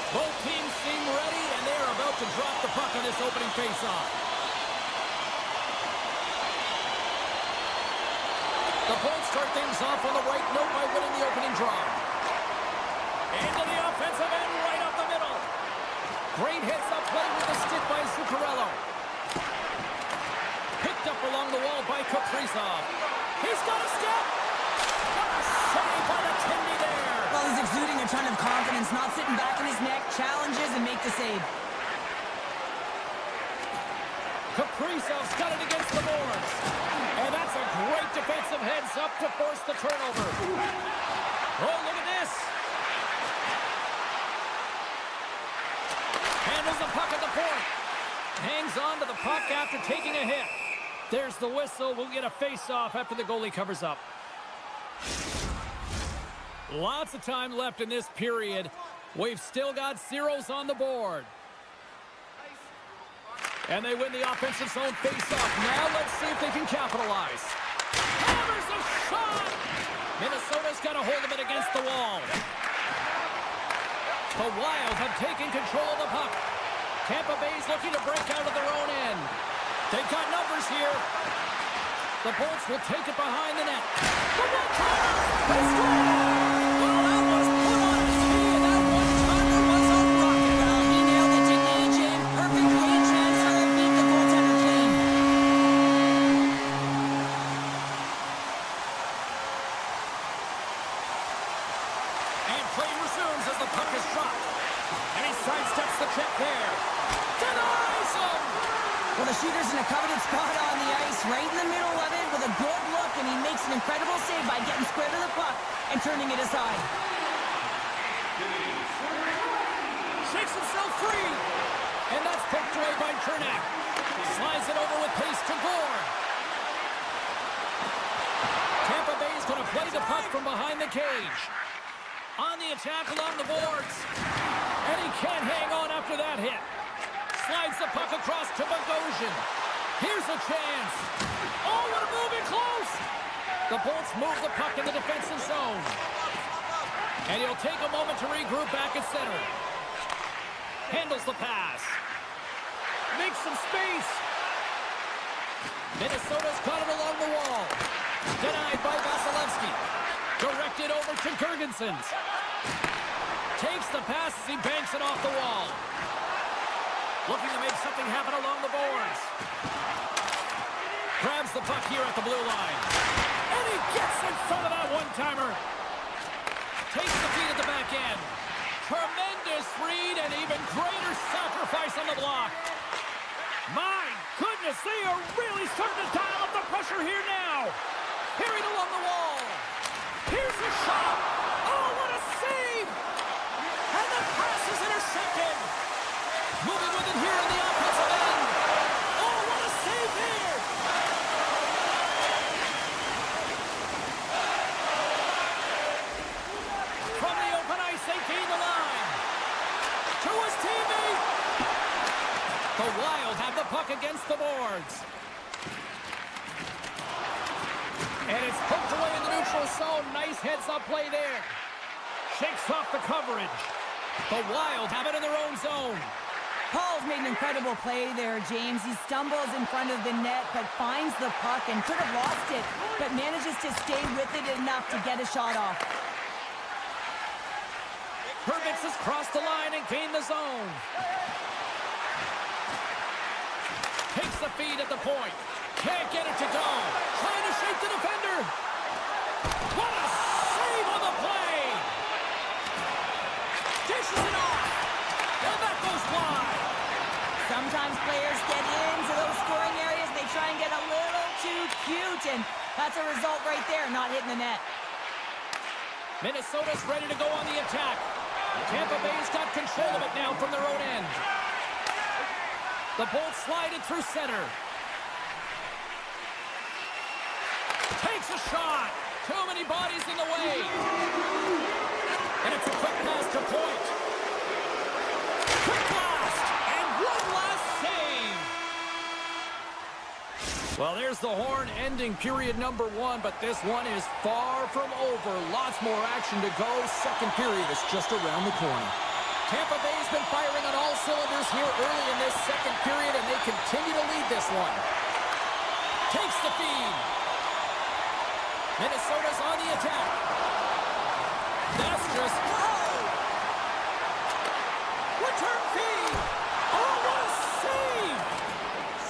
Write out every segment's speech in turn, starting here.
Both teams seem ready, and they're about to drop the puck on this opening faceoff. The Bolts start things off on the right note by winning the opening draw. Into the offensive end, right up the middle. Great heads-up play with the stick by Zuccarello. Picked up along the wall by Kaprizov. He's got a step. What a save by the Tindy there. Well, he's exuding a ton of confidence, not sitting back in his neck, challenges and make the save. Kaprizov's got it against the boards. And that's a great defensive heads-up to force the turnover. Oh, look at this. Handles the puck at the point. Hangs on to the puck after taking a hit. There's the whistle. We'll get a face-off after the goalie covers up. Lots of time left in this period. We've still got zeros on the board. And they win the offensive zone face-off. Now let's see if they can capitalize. Hammers a shot! Minnesota's got a hold of it against the wall. The Wild have taken control of the puck. Tampa Bay's looking to break out of their own end. They've got numbers here. The Bolts will take it behind the net. The one-timer! They score! Well, that was put on his feet, and that one-timer was a rocket. Well, he nailed it to AJ. Perfect great chance to beat the goaltender clean. And play resumes as the puck is dropped. And he sidesteps the check there. Denies him! Well, the shooter's in a coveted spot on the ice, right in the middle of it with a good look, and he makes an incredible save by getting square to the puck and turning it aside. Shakes himself free. And that's poked away by Cernak. Slides it over with pace to Gore. Tampa Bay's going to play the puck from behind the cage. On the attack along the boards. And he can't hang on after that hit. Slides the puck across to Bogosian. Here's a chance. Oh, what a move in close. The Bolts move the puck in the defensive zone. And he'll take a moment to regroup back at center. Handles the pass. Makes some space. Minnesota's caught it along the wall. Denied by Vasilevsky. Directed over to Girgensons. Takes the pass as he banks it off the wall. Looking to make something happen along the boards. Grabs the puck here at the blue line. And he gets in front of that one-timer. Takes the feed at the back end. Tremendous read and even greater sacrifice on the block. My goodness, they are really starting to dial up the pressure here now. Carried along the wall. Here's the shot. Oh, what a save. And the pass is intercepted. Moving with it here in the offensive end. Oh, what a save here. From the open ice, they gain the line. To his teammate. The Wild have the puck against the boards. And it's poked away in the neutral zone. Nice heads-up play there. Shakes off the coverage. The Wild have it in their own zone. Paul's made an incredible play there, James. He stumbles in front of the net, but finds the puck and could have lost it, but manages to stay with it enough to get a shot off. Hervitz has crossed the line and gained the zone. Takes the feed at the point. Can't get it to go. Trying to shake the defender. What a save on the play. Dishes it off. And that goes wide. Sometimes players get into those scoring areas. They try and get a little too cute, and that's a result right there, not hitting the net. Minnesota's ready to go on the attack. Tampa Bay's got control of it now from their own end. The Bolts slide it through center. Takes a shot. Too many bodies in the way. And it's a quick pass to point. Quick blast. And one last save. Well, there's the horn ending period number 1, but this one is far from over. Lots more action to go. Second period is just around the corner. Tampa Bay's been firing on all cylinders here early in this second period, and they continue to lead this one. Takes the feed. Minnesota's on the attack. That's just... Oh! Return feed! Oh, what a save!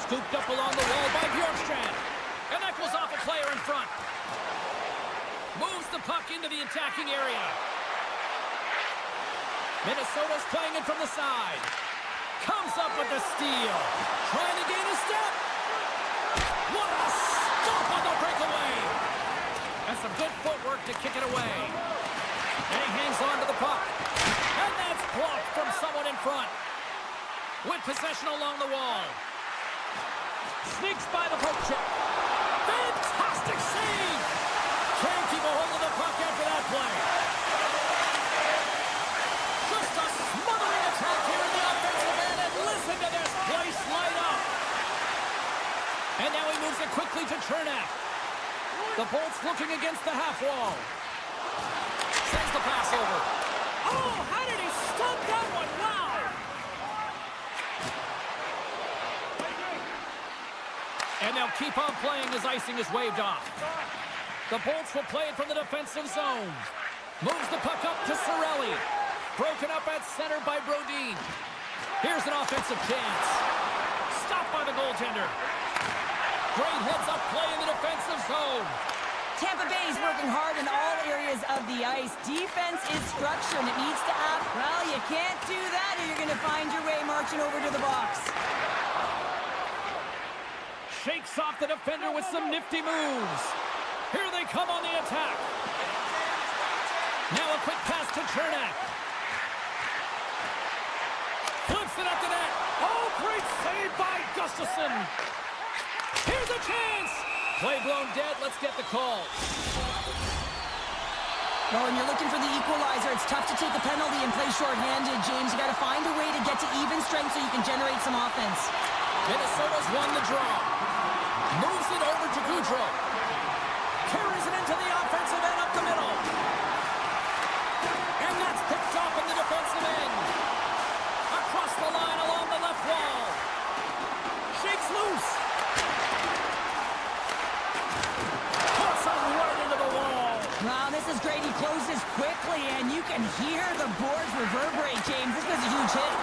Scooped up along the wall by Bjorkstrand. And that goes off a player in front. Moves the puck into the attacking area. Minnesota's playing it from the side. Comes up with the steal. Trying to gain a step. What a stop on the breakaway. And some good footwork to kick it away. And he hangs on to the puck. And that's blocked from someone in front. With possession along the wall. Sneaks by the poke check. Fantastic save. Can't keep a hold of the puck after that play. Just a smothering attack here in the offensive end. And listen to this place light up. And now he moves it quickly to Chernak. The Bolts looking against the half wall. Sends the pass over. Oh, how did he stop that one? Wow. And they'll keep on playing as icing is waved off. The Bolts will play it from the defensive zone. Moves the puck up to Cirelli. Broken up at center by Brodin. Here's an offensive chance. Stopped by the goaltender. Great heads-up play in the defensive zone. Tampa Bay is working hard in all areas of the ice. Defense is structure, and it needs to act. Well, you can't do that, or you're going to find your way marching over to the box. Shakes off the defender with some nifty moves. Here they come on the attack. Now a quick pass to Chernak. Flips it up the net. Oh, great save by Gustafsson. Here's a chance. Play blown dead. Let's get the call. Well, when you're looking for the equalizer, it's tough to take a penalty and play shorthanded, James. You got to find a way to get to even strength so you can generate some offense. Minnesota's won the draw. Moves it over to Goudreau. Carries it into the offensive end up the middle. And that's picked off in the defensive end. Across the line along the left wall. Shakes loose. Puts it right into the wall. Wow, this is great. He closes quickly, and you can hear the boards reverberate, James. This was a huge hit.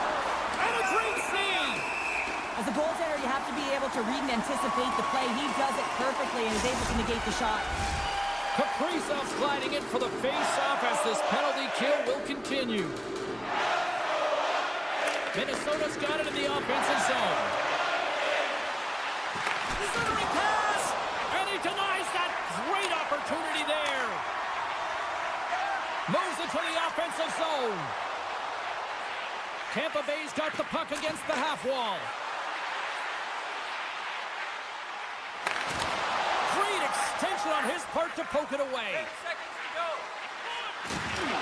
And a great save. As a goaltender, you have to be able to read and anticipate the play. He does it perfectly and is able to negate the shot. Kaprizov's gliding in for the face-off as this penalty kill will continue. Minnesota's got it in the offensive zone. Centering pass! And he denies that great opportunity there. Moves it to the offensive zone. Tampa Bay's got the puck against the half wall. Great extension on his part to poke it away. 10 seconds to go.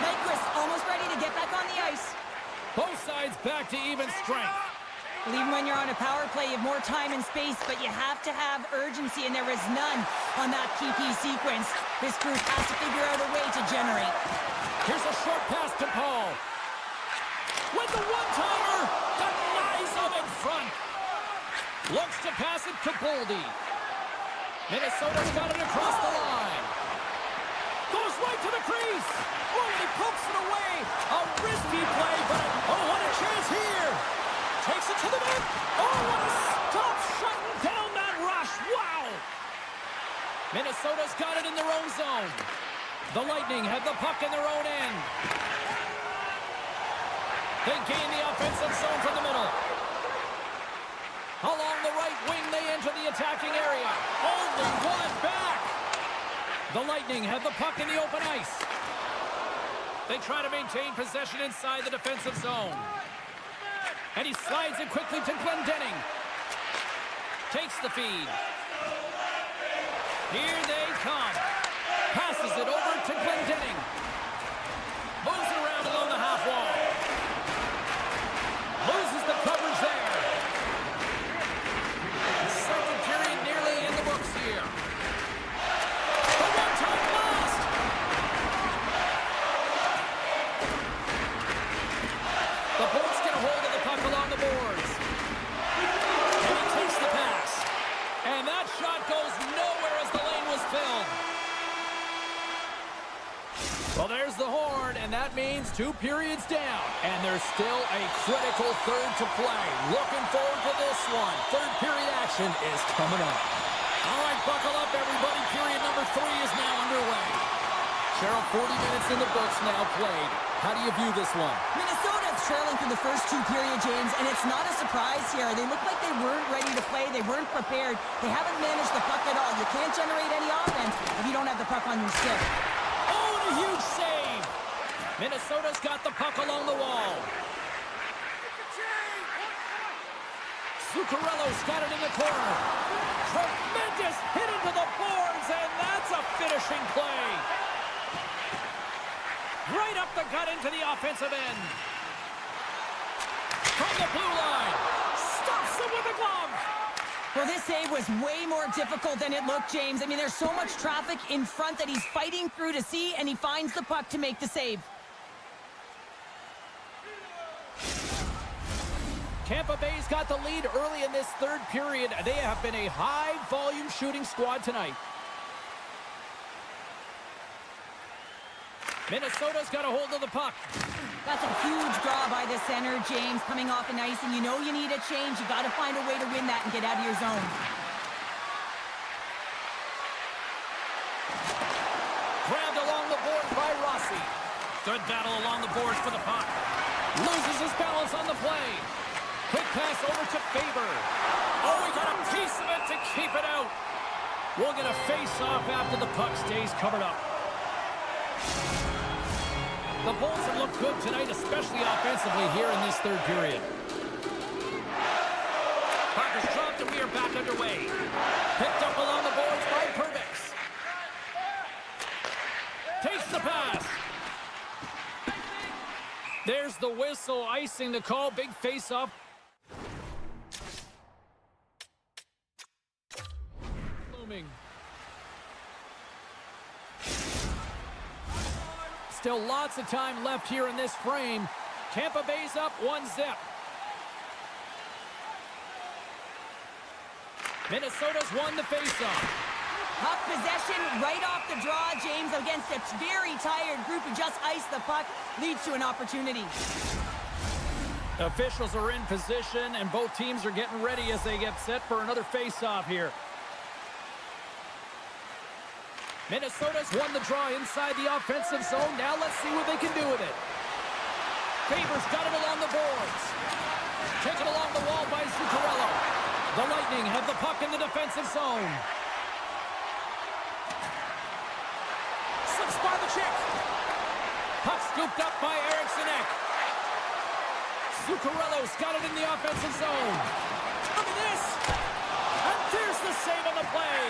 Nyquist almost ready to get back on the ice. Both sides back to even strength. Well, even when you're on a power play, you have more time and space, but you have to have urgency, and there is none on that PP sequence. This group has to figure out a way to generate. Here's a short pass to Paul. With the one-timer, denies him in front. Looks to pass it to Boldy. Minnesota's got it across the line. Goes right to the crease. Oh, and he pokes it away. A risky play, but oh, what a chance here. Takes it to the net. Oh, what a stop shutting down that rush. Wow. Minnesota's got it in their own zone. The Lightning have the puck in their own end. They gain the offensive zone from the middle. Along the right wing, they enter the attacking area. Only one back. The Lightning have the puck in the open ice. They try to maintain possession inside the defensive zone. And he slides it quickly to Glendening. Takes the feed. Here they come. Passes it over to Glendening. Moves it around along the half wall. Loses the coverage there. Second period nearly in the books here. The one-time lost. The Bolts get a hold of the puck along the boards. And he takes the pass. And that shot goes nowhere as the lane was filled. Well, there's the horn, and that means 2 periods down. And there's still a critical third to play. Looking forward to this one. Third period action is coming up. All right, buckle up, everybody. Period number 3 is now underway. Cheryl, 40 minutes in the books now played. How do you view this one? Minnesota's trailing through the first 2 periods, James, and it's not a surprise here. They look like they weren't ready to play. They weren't prepared. They haven't managed the puck at all. You can't generate any offense if you don't have the puck on your stick. Oh, and a huge save. Minnesota's got the puck along the wall. Zuccarello's got it in the corner. Tremendous hit into the boards, and that's a finishing play. Right up the gut into the offensive end. From the blue line. Stops him with a glove. Well, this save was way more difficult than it looked, James. I mean, there's so much traffic in front that he's fighting through to see, and he finds the puck to make the save. Tampa Bay's got the lead early in this third period. They have been a high-volume shooting squad tonight. Minnesota's got a hold of the puck. That's a huge draw by the center, James, coming off an ice, and you know you need a change. You got to find a way to win that and get out of your zone. Grabbed along the board by Rossi. Good battle along the boards for the puck. Loses his balance on the play. Quick pass over to Faber. Oh, he got a piece of it to keep it out. We'll get a face-off after the puck stays covered up. The Bulls have looked good tonight, especially offensively here in this third period. Puck is dropped and we are back underway. Picked up along the boards by Perbix. Takes the pass. There's the whistle, icing the call. Big face-off. Looming. Still lots of time left here in this frame. Tampa Bay's up 1-0. Minnesota's won the faceoff. Puck possession right off the draw, James, against a very tired group who just iced the puck, leads to an opportunity. Officials are in position, and both teams are getting ready as they get set for another faceoff here. Minnesota's won the draw inside the offensive zone. Now let's see what they can do with it. Faber's got it along the boards. Taken along the wall by Zuccarello. The Lightning have the puck in the defensive zone. Slips by the check. Puck scooped up by Eriksson Ek. Zuccarello's got it in the offensive zone. Look at this. And there's the save on the play.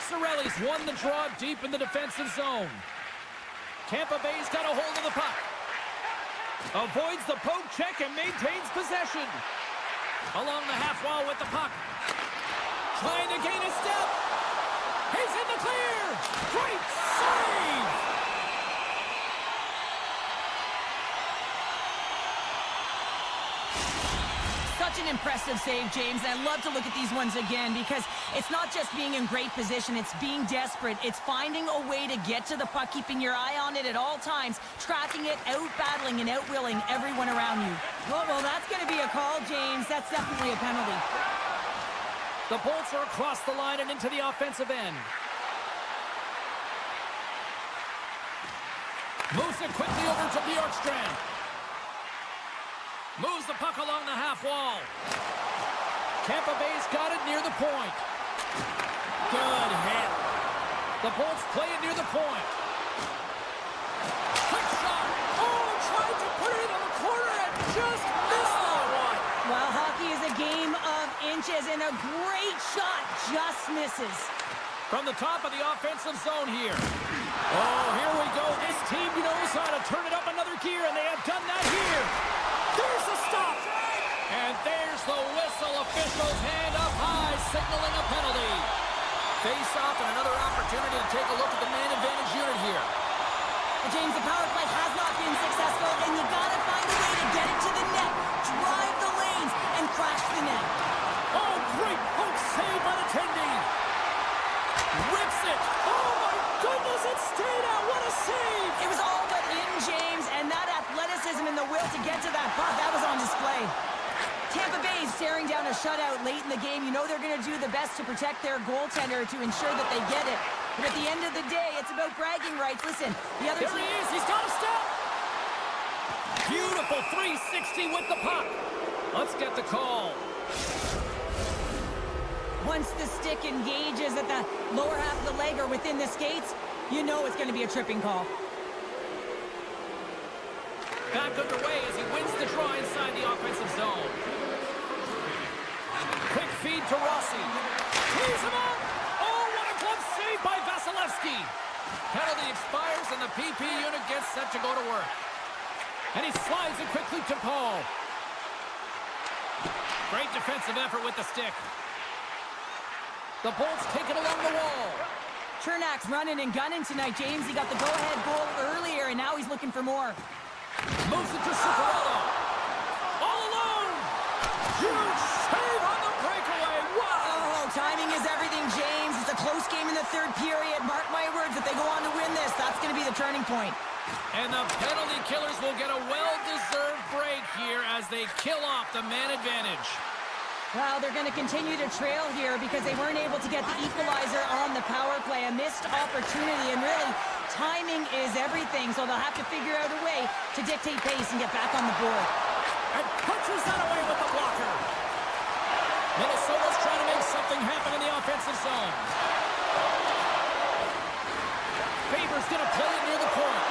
Cirelli's won the draw deep in the defensive zone. Tampa Bay's got a hold of the puck. Avoids the poke check and maintains possession. Along the half wall with the puck. Trying to gain a step. He's in the clear. Great save. Such an impressive save, James, and I'd love to look at these ones again because it's not just being in great position, it's being desperate. It's finding a way to get to the puck, keeping your eye on it at all times, tracking it, out-battling and out-willing everyone around you. Well, that's going to be a call, James. That's definitely a penalty. The Bolts are across the line and into the offensive end. Moves it quickly over to Bjorkstrand. Moves the puck along the half wall. Tampa Bay's got it near the point. Good hit. The Bolts play it near the point. Quick shot. Oh, tried to put it in the corner and just missed that one. Well, hockey is a game of inches, and a great shot just misses. From the top of the offensive zone here. Oh, here we go. This team knows how to turn it up another gear, and they have done that here. There's the stop. the whistle. Officials hand up high, signaling a penalty. Face-off and another opportunity to take a look at the man advantage unit here. Well, James, the power play has not been successful, and you gotta find a way to get it to the net, drive the lanes, and crash the net. Oh, great poke save by the Tendy. Rips it. Oh, my goodness, it stayed out. What a save. It was all but in, James, and that athleticism and the will to get to that puck, that was on display. Tampa Bay is staring down a shutout late in the game. You know they're going to do the best to protect their goaltender to ensure that they get it. But at the end of the day, it's about bragging rights. Listen, the other There he is. He's got a step. Beautiful 360 with the puck. Let's get the call. Once the stick engages at the lower half of the leg or within the skates, you know it's going to be a tripping call. Back underway as he wins the draw inside the offensive zone. Quick feed to Rossi. Tees him up. Oh, what a glove save by Vasilevsky. Penalty expires and the PP unit gets set to go to work. And he slides it quickly to Paul. Great defensive effort with the stick. The Bolts take it along the wall. Chernak's running and gunning tonight, James. He got the go-ahead goal earlier, and now he's looking for more. Moves it to Zuccarello. All alone. Huge save on the breakaway. Wow, timing is everything, James. It's a close game in the third period. Mark my words, if they go on to win this, that's going to be the turning point. And the penalty killers will get a well-deserved break here as they kill off the man advantage. Well, they're going to continue to trail here because they weren't able to get the equalizer on the power play. A missed opportunity, and really, timing is everything, so they'll have to figure out a way to dictate pace and get back on the board. And punches that away with the blocker. Minnesota's trying to make something happen in the offensive zone. Faber's going to play it near the point.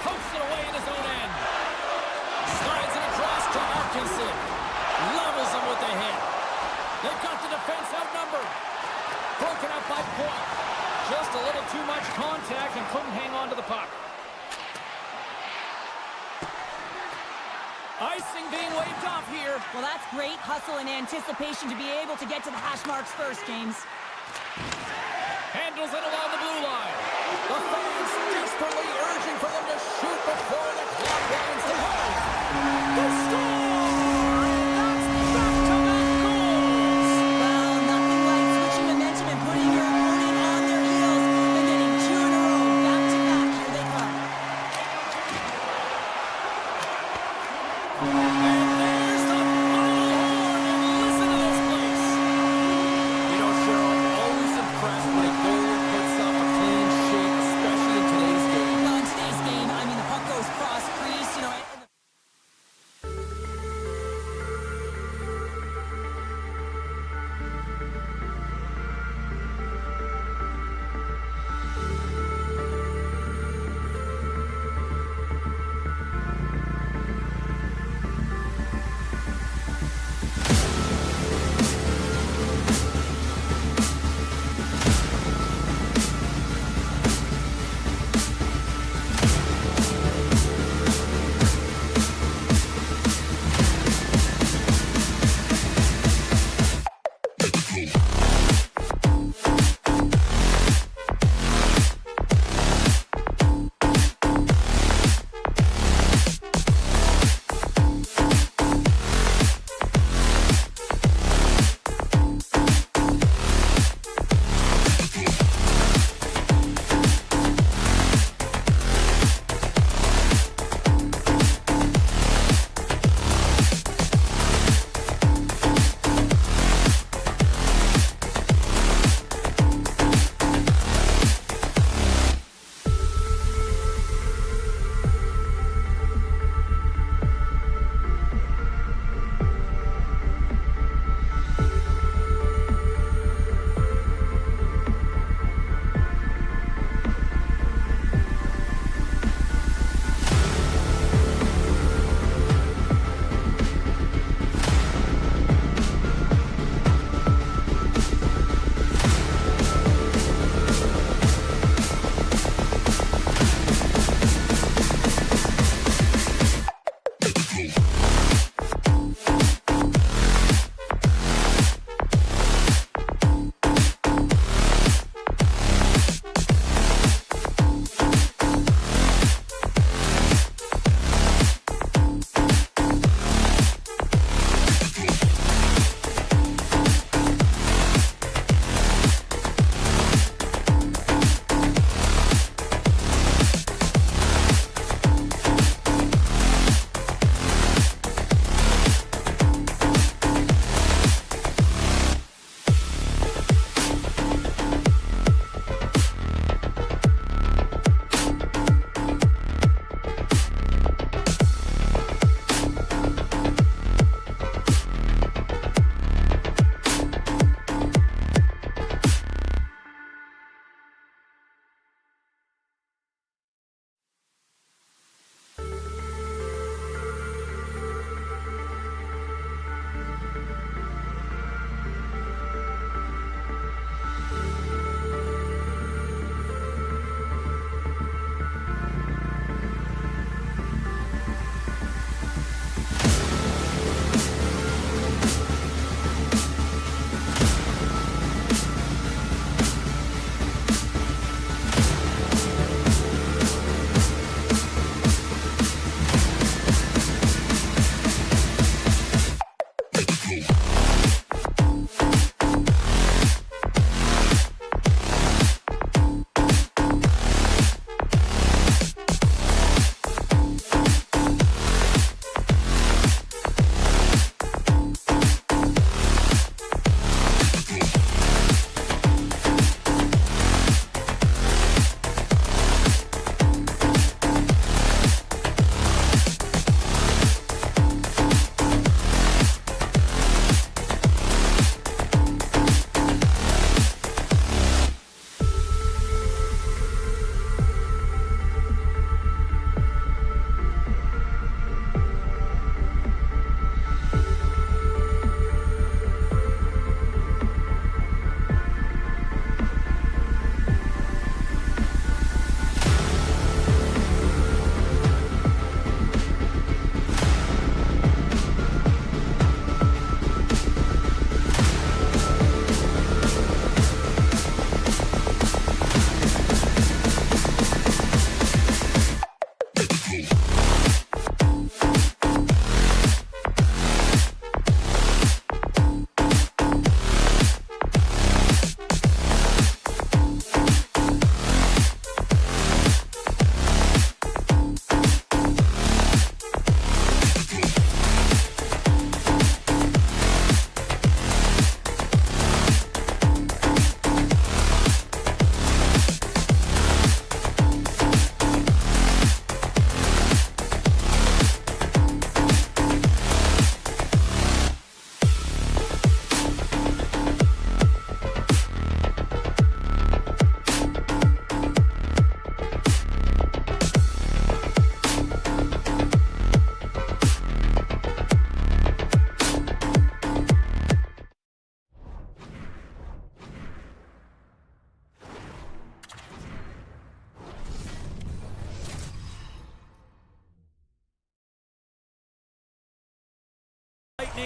Pokes it away in his own end. Slides it across to Atkinson. Levels him with the hit. They've got the defense outnumbered. Broken up by Point. Just a little too much contact and couldn't hang on to the puck. Icing being waved off here. Well, that's great hustle and anticipation to be able to get to the hash marks first, James. Handles it along the blue line. The fans desperately urging for them to shoot before the clock runs out. The score!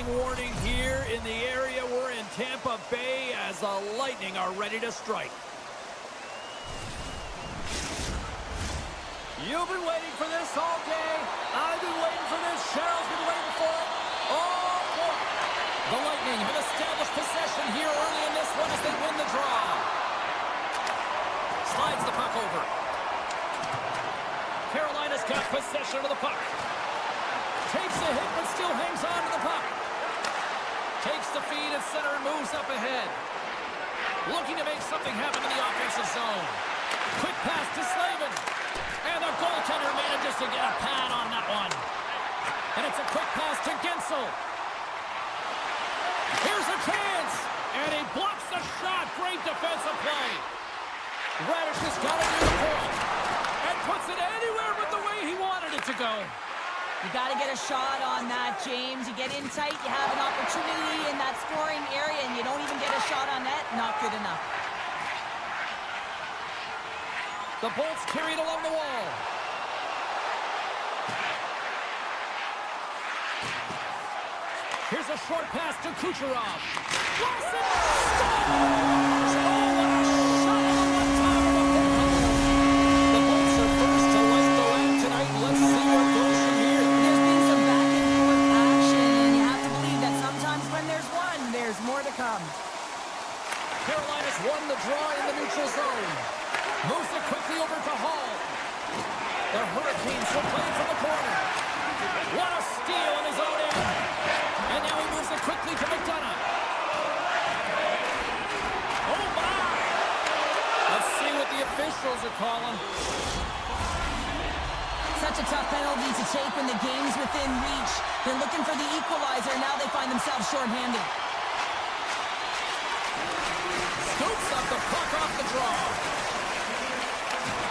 lightning warning here in the area we're in Tampa Bay as the Lightning are ready to strike. You've been waiting for this all day. I've been waiting for this. Cheryl's been waiting for it. Oh, boy. The Lightning have established possession here early in this one as they win the draw. Slides the puck over. Carolina's got possession of the puck. Takes a hit but still hangs on to the puck. Takes the feed at center and moves up ahead. Looking to make something happen in the offensive zone. Quick pass to Slavin. And the goaltender manages to get a pad on that one. And it's a quick pass to Gensel. Here's a chance. And he blocks the shot. Great defensive play. Radish has got it near the point. And puts it anywhere but the way he wanted it to go. You got to get a shot on that, James. You get in tight, you have an opportunity in that scoring area, and you don't even get a shot on net. Not good enough. The Bolts carried along the wall. Here's a short pass to Kucherov. Wilson scores! Oh, what a shot on the one-timer. The Bolts are first to light the lamp tonight. Let's see what goes from here. There's been some back-and-forth action, and you have to believe that sometimes when there's one, there's more to come. Carolina's won the draw in the neutral zone. Moves it quickly over to Hall. The Hurricanes will play from the corner. What a steal in his own end. And now he moves it quickly to McDonough. Oh, my! Let's see what the officials are calling. Such a tough penalty to take when the game's within reach. They're looking for the equalizer. Now they find themselves shorthanded. Scoops up the puck off the draw.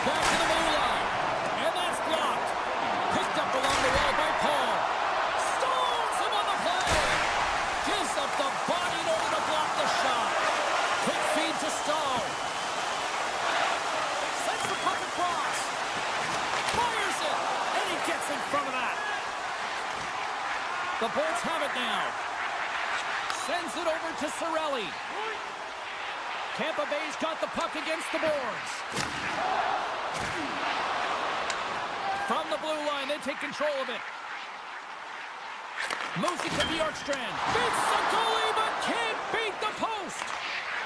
Back to the blue line. And that's blocked. Picked up along the wall by Paul. Stones him on the play. Gives up the body in order to block the shot. Quick feed to Stahl. Sends the puck across. Fires it. And he gets in front of that. The Bolts have it now. Sends it over to Cirelli. Tampa Bay's got the puck against the boards. From the blue line, they take control of it. Moves it to Bjorkstrand. Beats the goalie, but can't beat the post.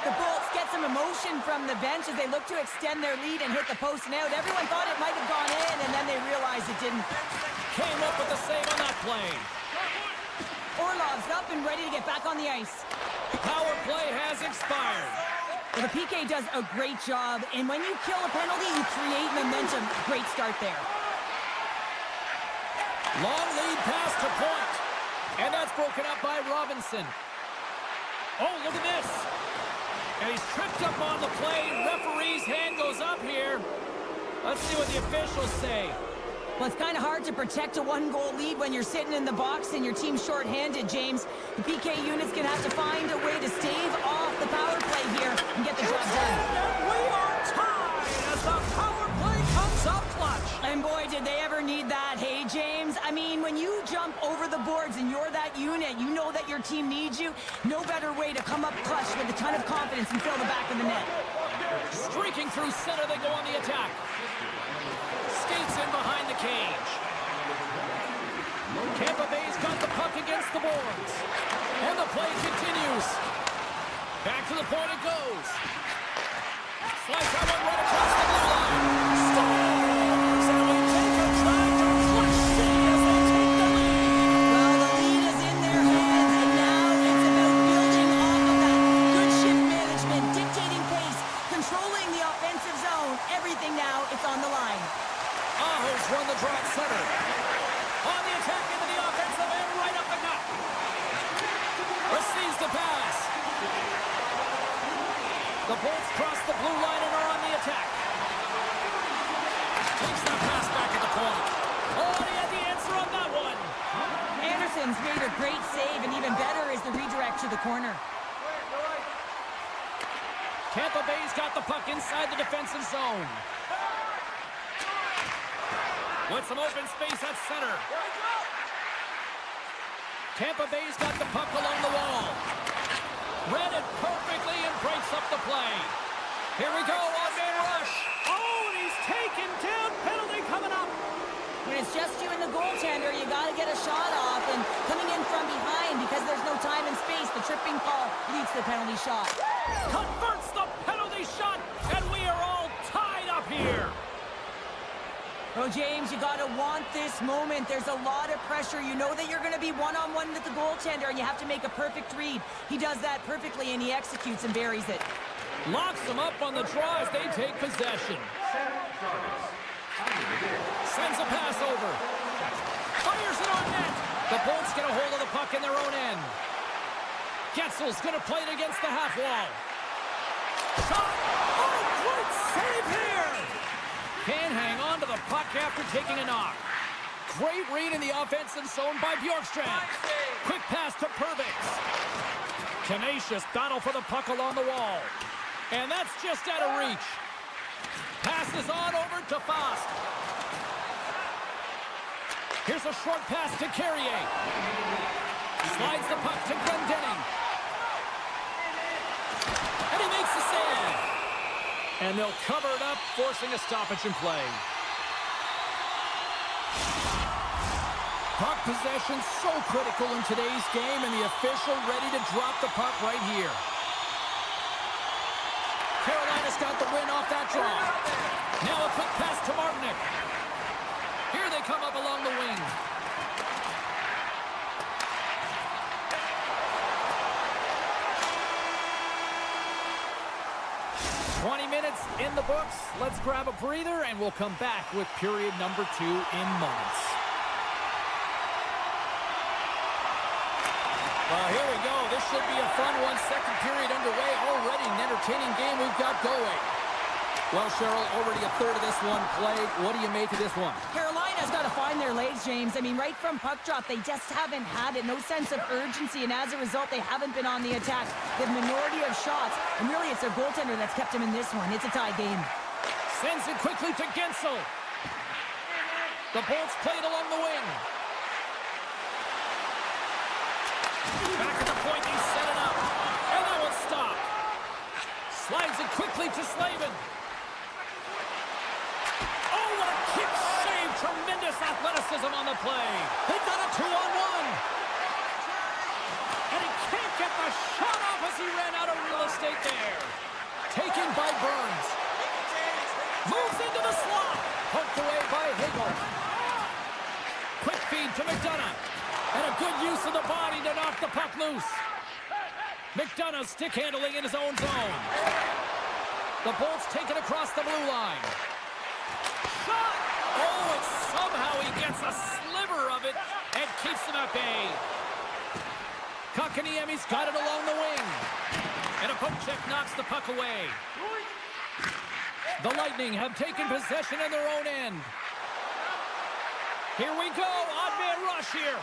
The Bolts get some emotion from the bench as they look to extend their lead and hit the post and out. Everyone thought it might have gone in, and then they realized it didn't. Came up with the save on that play. Orlov's up and ready to get back on the ice. Power play has expired. Well, the PK does a great job, and when you kill a penalty, you create momentum. Great start there. Long lead pass to point. And that's broken up by Robinson. Oh, look at this. And he's tripped up on the play. Referee's hand goes up here. Let's see what the officials say. Well, it's kind of hard to protect a one-goal lead when you're sitting in the box and your team's shorthanded, James. The PK unit's going to have to find a way to stave off the power play here and get the job done. And we are tied as the power play comes up clutch. And boy, did they ever need that, hey, James? I mean, when you jump over the boards and you're that unit, you know that your team needs you. No better way to come up clutch with a ton of confidence and fill the back of the net. Streaking through center, they go on the attack. Skates in behind the cage. Tampa Bay's got the puck against the boards. And the play continues. Back to the point it goes. Slice that one right across the blue line. Scores! And we take a drive to Clutch City as they take the lead. Well, the lead is in their hands, and now it's about building off of that. Good shift management, dictating pace, controlling the offensive zone. Everything now, it's on the line. Aho's won the draw at center. On the attack into the offensive end, right up the gut. Receives the pass. The Bolts cross the blue line and are on the attack. Takes that pass back at the point. Oh, and he had the answer on that one. Anderson's made a great save, and even better is the redirect to the corner. Tampa Bay's got the puck inside the defensive zone. With some open space at center. Tampa Bay's got the puck along the wall. Read it perfectly and breaks up the play. Here we go, one-man rush. Oh, and he's taken down. Penalty coming up. When it's just you and the goaltender, you got to get a shot off. And coming in from behind, because there's no time and space, the tripping call leads to the penalty shot. Converts the penalty shot, and we are all tied up here. Oh, James, you got to want this moment. There's a lot of pressure. You know that you're going to be one-on-one with the goaltender, and you have to make a perfect read. He does that perfectly, and he executes and buries it. Locks them up on the draw as they take possession. Sends a pass over. Fires it on net. The Bolts get a hold of the puck in their own end. Getzel's going to play it against the half wall. Shot! Oh, great save here! Can hang on to the puck after taking a knock. Great read in the offensive zone by Bjorkstrand. Quick pass to Pervix. Tenacious battle for the puck along the wall. And that's just out of reach. Passes on over to Fost. Here's a short pass to Carrier. Slides the puck to Glendening. And he makes the save. And they'll cover it up, forcing a stoppage in play. Puck possession so critical in today's game, and the official ready to drop the puck right here. Carolina's got the win off that draw. Now a quick pass to Martinic. Here they come up along the wing. Minutes in the books. Let's grab a breather, and we'll come back with period number 2 in moments. Well, here we go. This should be a fun one. Second period underway already. An entertaining game we've got going. Well, Cheryl, already a third of this one played. What do you make of this one? Carolina's got to find their legs, James. I mean, right from puck drop, they just haven't had it. No sense of urgency, and as a result, they haven't been on the attack. The minority of shots, and really it's their goaltender that's kept them in this one. It's a tie game. Sends it quickly to Gensel. The Bolts played along the wing. Back at the point, he set it up. And that one stopped. Slides it quickly to Slavin. Oh, what a kick save. Tremendous athleticism on the play. They've got a 2-on-1. And he can't get the shot off as he ran out of real estate there. Taken by Burns. Moves into the slot. Poked away by Hagel. Quick feed to McDonough. And a good use of the body to knock the puck loose. McDonough stick handling in his own zone. The Bolts take it across the blue line. Shot! Oh, and somehow he gets a sliver of it and keeps them at bay. Kotkaniemi's got it along the wing. And a poke check knocks the puck away. The Lightning have taken possession in their own end. Here we go, odd man rush here.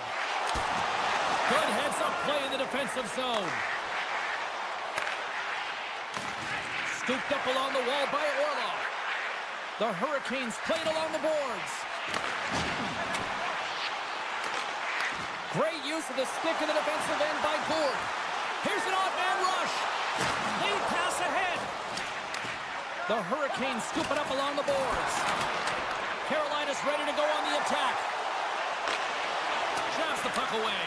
Good heads-up play in the defensive zone. Scooped up along the wall by Orlov. The Hurricanes played along the boards. Great use of the stick in the defensive end by Gould. Here's an odd man rush. Lead pass ahead. The Hurricanes scoop it up along the boards. Carolina's ready to go on the attack. Jabs the puck away.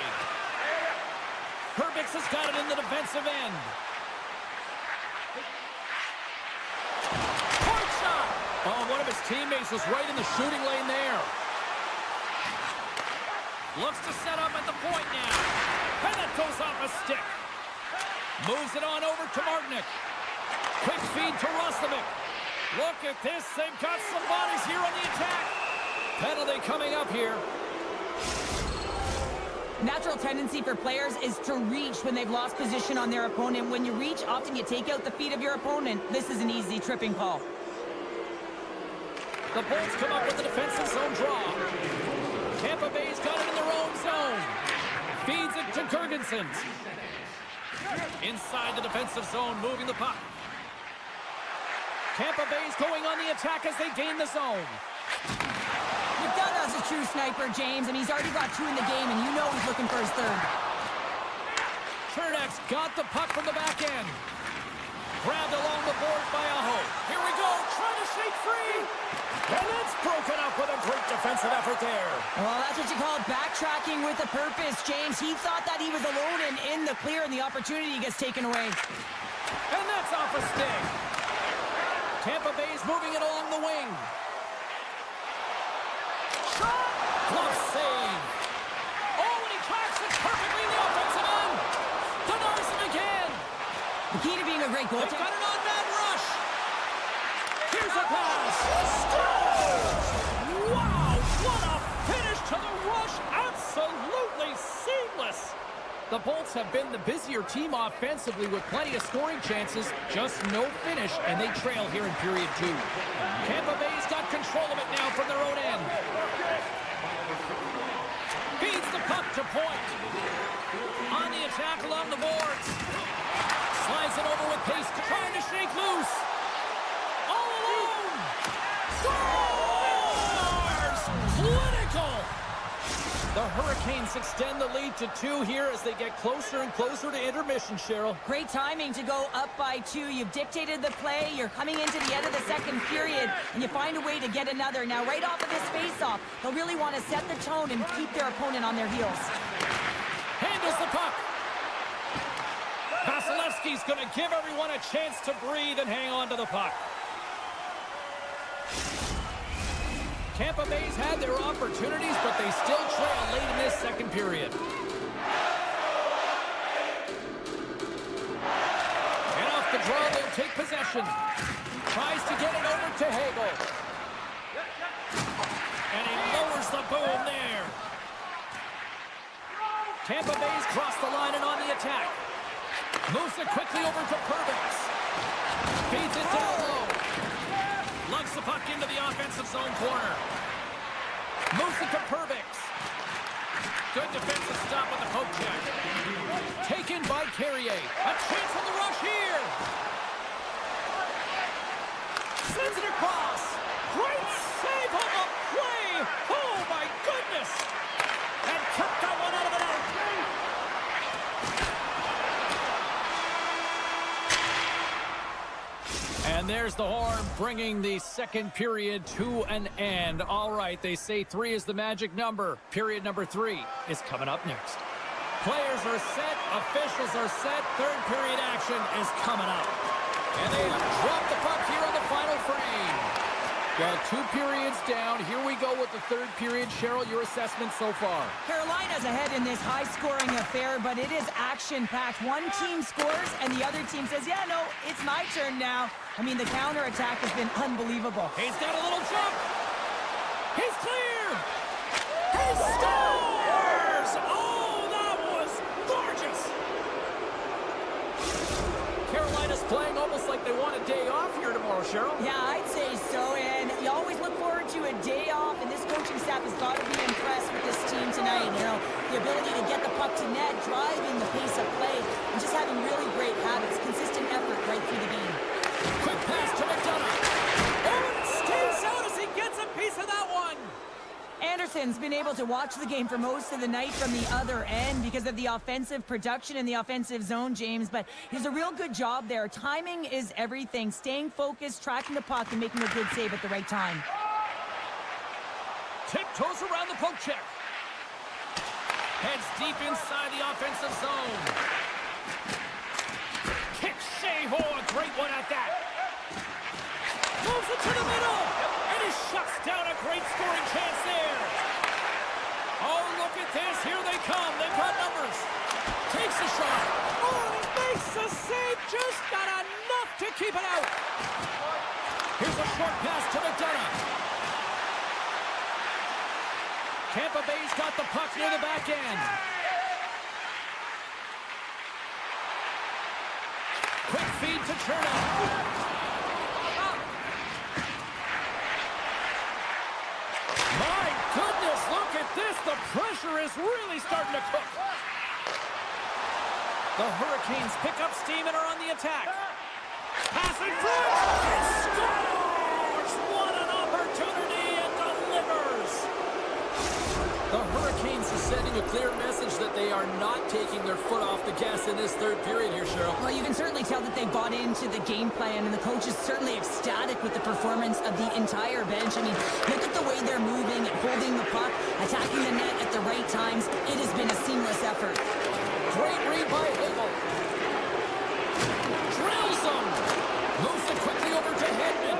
Herbix has got it in the defensive end. Point shot! Oh, one of his teammates was right in the shooting lane there. Looks to set up at the point now. And that goes off a stick. Moves it on over to Martinic. Quick feed to Roslovic. Look at this. They've got some bodies here on the attack. Penalty coming up here. Natural tendency for players is to reach when they've lost position on their opponent. When you reach, often you take out the feet of your opponent. This is an easy tripping call. The Bolts come up with the defensive zone draw. Tampa Bay's got it in their own zone. Feeds it to Girgensons. Inside the defensive zone, moving the puck. Tampa Bay's going on the attack as they gain the zone. McDonough's a true sniper, James, and he's already got 2 in the game, and you know he's looking for his third. Fullbacks got the puck from the back end. Grabbed along the boards by Aho. Here we go, trying to shake free. And that's broken up with a great defensive effort there. Well, that's what you call backtracking with a purpose, James. He thought that he was alone and in the clear, and the opportunity gets taken away. And that's off a stick. Tampa Bay's moving it along the wing. Shot! Glove save. Oh, and he tracks it perfectly in the offensive end. Denies him again. The key to being a great They've goaltender. got an on-man rush. Here's a pass. Scores! Wow, what a finish to the rush. Absolutely seamless. The Bolts have been the busier team offensively with plenty of scoring chances, just no finish, and they trail here in period 2. Tampa Bay's got control of it now from their own end. Feeds the puck to point. On the attack along the boards. Slides it over with pace, trying to shake loose. All alone. Scores! Clinical! The Hurricanes extend the lead to 2 here as they get closer and closer to intermission, Cheryl. Great timing to go up by 2. You've dictated the play. You're coming into the end of the second period, and you find a way to get another. Now, right off of this face-off, they'll really want to set the tone and keep their opponent on their heels. Handles the puck. Vasilevsky's going to give everyone a chance to breathe and hang on to the puck. Tampa Bay's had their opportunities, but they still trail late in this second period. And off the draw, they'll take possession. Tries to get it over to Hagel. And he lowers the boom there. Tampa Bay's crossed the line and on the attack. Moves it quickly over to Perbix. Feeds it down low. Lugs the puck into the offensive zone corner. Moves it to Perbix. Good defensive stop with the poke check. Taken by Carrier. A chance on the rush here. Sends it across. Great save on the play. Oh, my goodness. And kept that one out of the net. And there's the horn, bringing the second period to an end. All right, they say 3 is the magic number. Period number 3 is coming up next. Players are set, officials are set, third period action is coming up. And they have dropped the puck here on the final frame. Well, 2 periods down. Here we go with the third period. Cheryl, your assessment so far? Carolina's ahead in this high-scoring affair, but it is action-packed. One team scores, and the other team says, yeah, no, it's my turn now. I mean, the counterattack has been unbelievable. He's got a little jump. He's clear. He scores! Oh, that was gorgeous. Carolina's playing almost like they want a day off here tomorrow, Cheryl. Yeah, I'd say so, and you always look forward to a day off, and this coaching staff has got to be impressed with this team tonight. You know, the ability to get the puck to net, driving the pace of play, and just having really great habits, consistent effort right through the game. Quick pass to McDonough. Oh, and it stays out as he gets a piece of that one. Anderson's been able to watch the game for most of the night from the other end because of the offensive production in the offensive zone, James, but he's a real good job there. Timing is everything. Staying focused, tracking the puck, and making a good save at the right time. Tiptoes around the poke check. Heads deep inside the offensive zone. Kick save. Oh, a great one at that. Moves it to the middle. And he shuts down a great scoring chance there. Oh, look at this. Here they come. They've got numbers. Takes a shot. Oh, he makes the save. Just got enough to keep it out. Here's a short pass to McDonough. Tampa Bay's got the puck near the back end. Quick feed to Chernow. My goodness, look at this. The pressure is really starting to cook. The Hurricanes pick up steam and are on the attack. Passing through. He scores! What an opportunity, and delivers. The Hurricanes is sending a clear message that they are not taking their foot off the gas in this third period here, Cheryl. Well, you can certainly tell that they bought into the game plan, and the coach is certainly ecstatic with the performance of the entire bench. I mean, look at the way they're moving, holding the puck, attacking the net at the right times. It has been a seamless effort. Great read by Hagel. Drills them. Moves it quickly over to Hedman.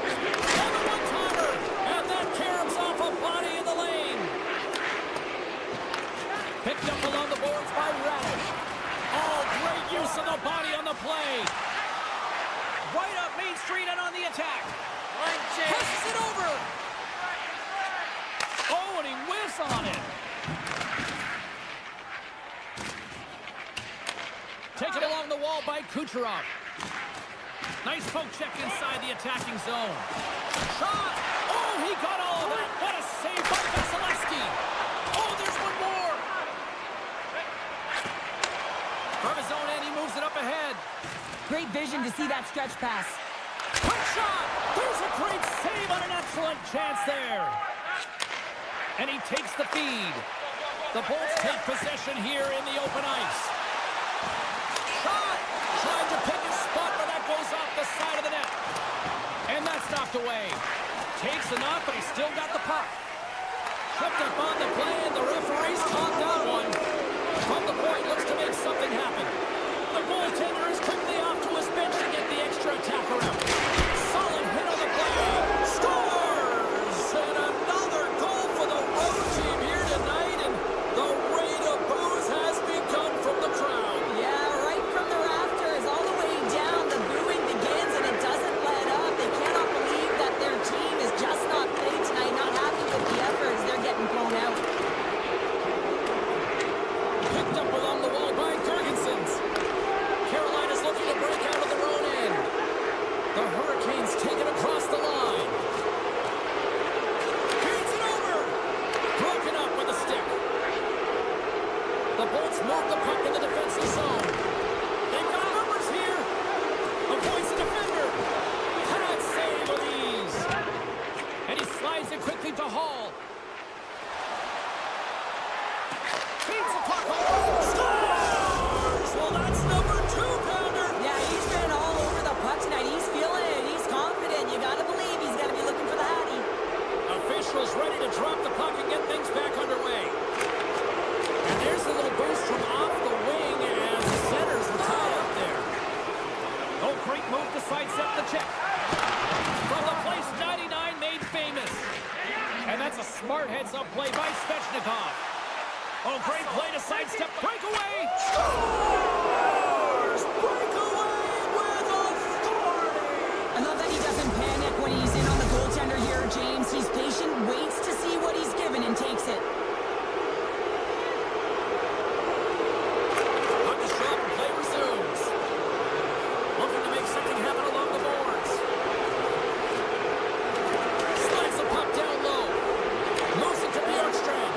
And a one-timer. And that caroms off a body in the lane. Picked up along the boards by Radish. Oh, great use of the body on the play. Right up Main Street and on the attack. Passes it over. Oh, and he whiffs on it. Taken along the wall by Kucherov. Nice poke check inside the attacking zone. Shot! Oh, he got all of that. What a save by Vasilevsky. Oh, there's one more. From his own end, he moves it up ahead. Great vision to see that stretch pass. Quick shot! There's a great save on an excellent chance there. And he takes the feed. The Bolts take possession here in the open ice. Shot! Trying to pick his spot, but that goes off the side of the net. And that's knocked away. Takes a knock, but he's still got the puck. Tripped up on the play, and the referee's caught that one. From the point, looks to make something happen. The goaltender is quickly off to his bench to get the extra attacker out. Solid hit on the play. Scores! And another goal for the road team here tonight, and the rain of boos has begun from the crowd. Yeah, right from the rafters, all the way down, the booing begins, and it doesn't let up. They cannot believe that their team is just not played tonight, not happy with the efforts. They're getting blown out. Picked up along the wall by Gergensons. Carolina's looking to break out of their own end. The Hurricanes take it across the line. Feeds it over. Broken up with a stick. The Bolts move the puck in the defensive zone. They've got numbers here. Avoids the defender. Pad save with ease. And he slides it quickly to Hall. Feeds the puck home. Scores! Well, that's number 2-pounder. Yeah, he's been all over the puck tonight. He's feeling it. He's confident. You got to believe he's got to be looking for the Hattie. Officials ready to drop the puck and get things back underway. And there's a little boost from off the wing as the centers were tied up there. Oh, great move to sidestep the check. From the place 99 made famous. And that's a smart heads-up play by Svechnikov. Oh, great play to sidestep. Breakaway! Scores! Breakaway with authority! I love that he doesn't panic when he's in on the goaltender here, James. He's patient, waits to see what he's given, and takes it. Puck is dropped and play resumes. Looking to make something happen along the boards. Slides the puck down low. Moves it to Bjorkstrand.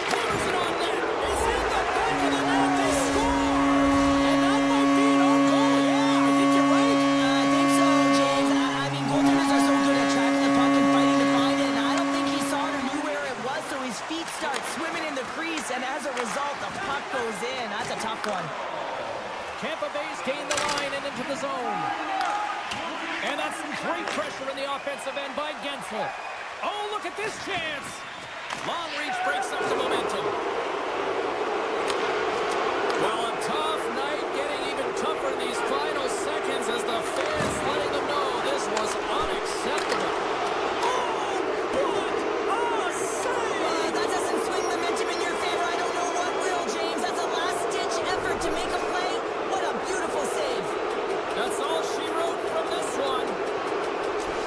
Hammers it on net. It's in the back of the net. They score! And that might be an own goal. Yeah, I think you're right. I think so, James. I mean, goaltenders are so good at tracking the puck and fighting to find it, and I don't think he saw it or knew where it was, so his feet start swimming in the crease, and as a result, the puck goes in. That's a tough one. Tampa Bay's gained the line and into the zone. And that's some great pressure in the offensive end by Gensel. Oh, look at this chance. Long reach breaks up the momentum. Well, a tough night, getting even tougher in these final seconds as the fans letting them know this was unacceptable. Oh, what a save! That doesn't swing momentum in your favor. I don't know what will, James. That's a last-ditch effort to make a play. What a beautiful save. That's all she wrote from this one.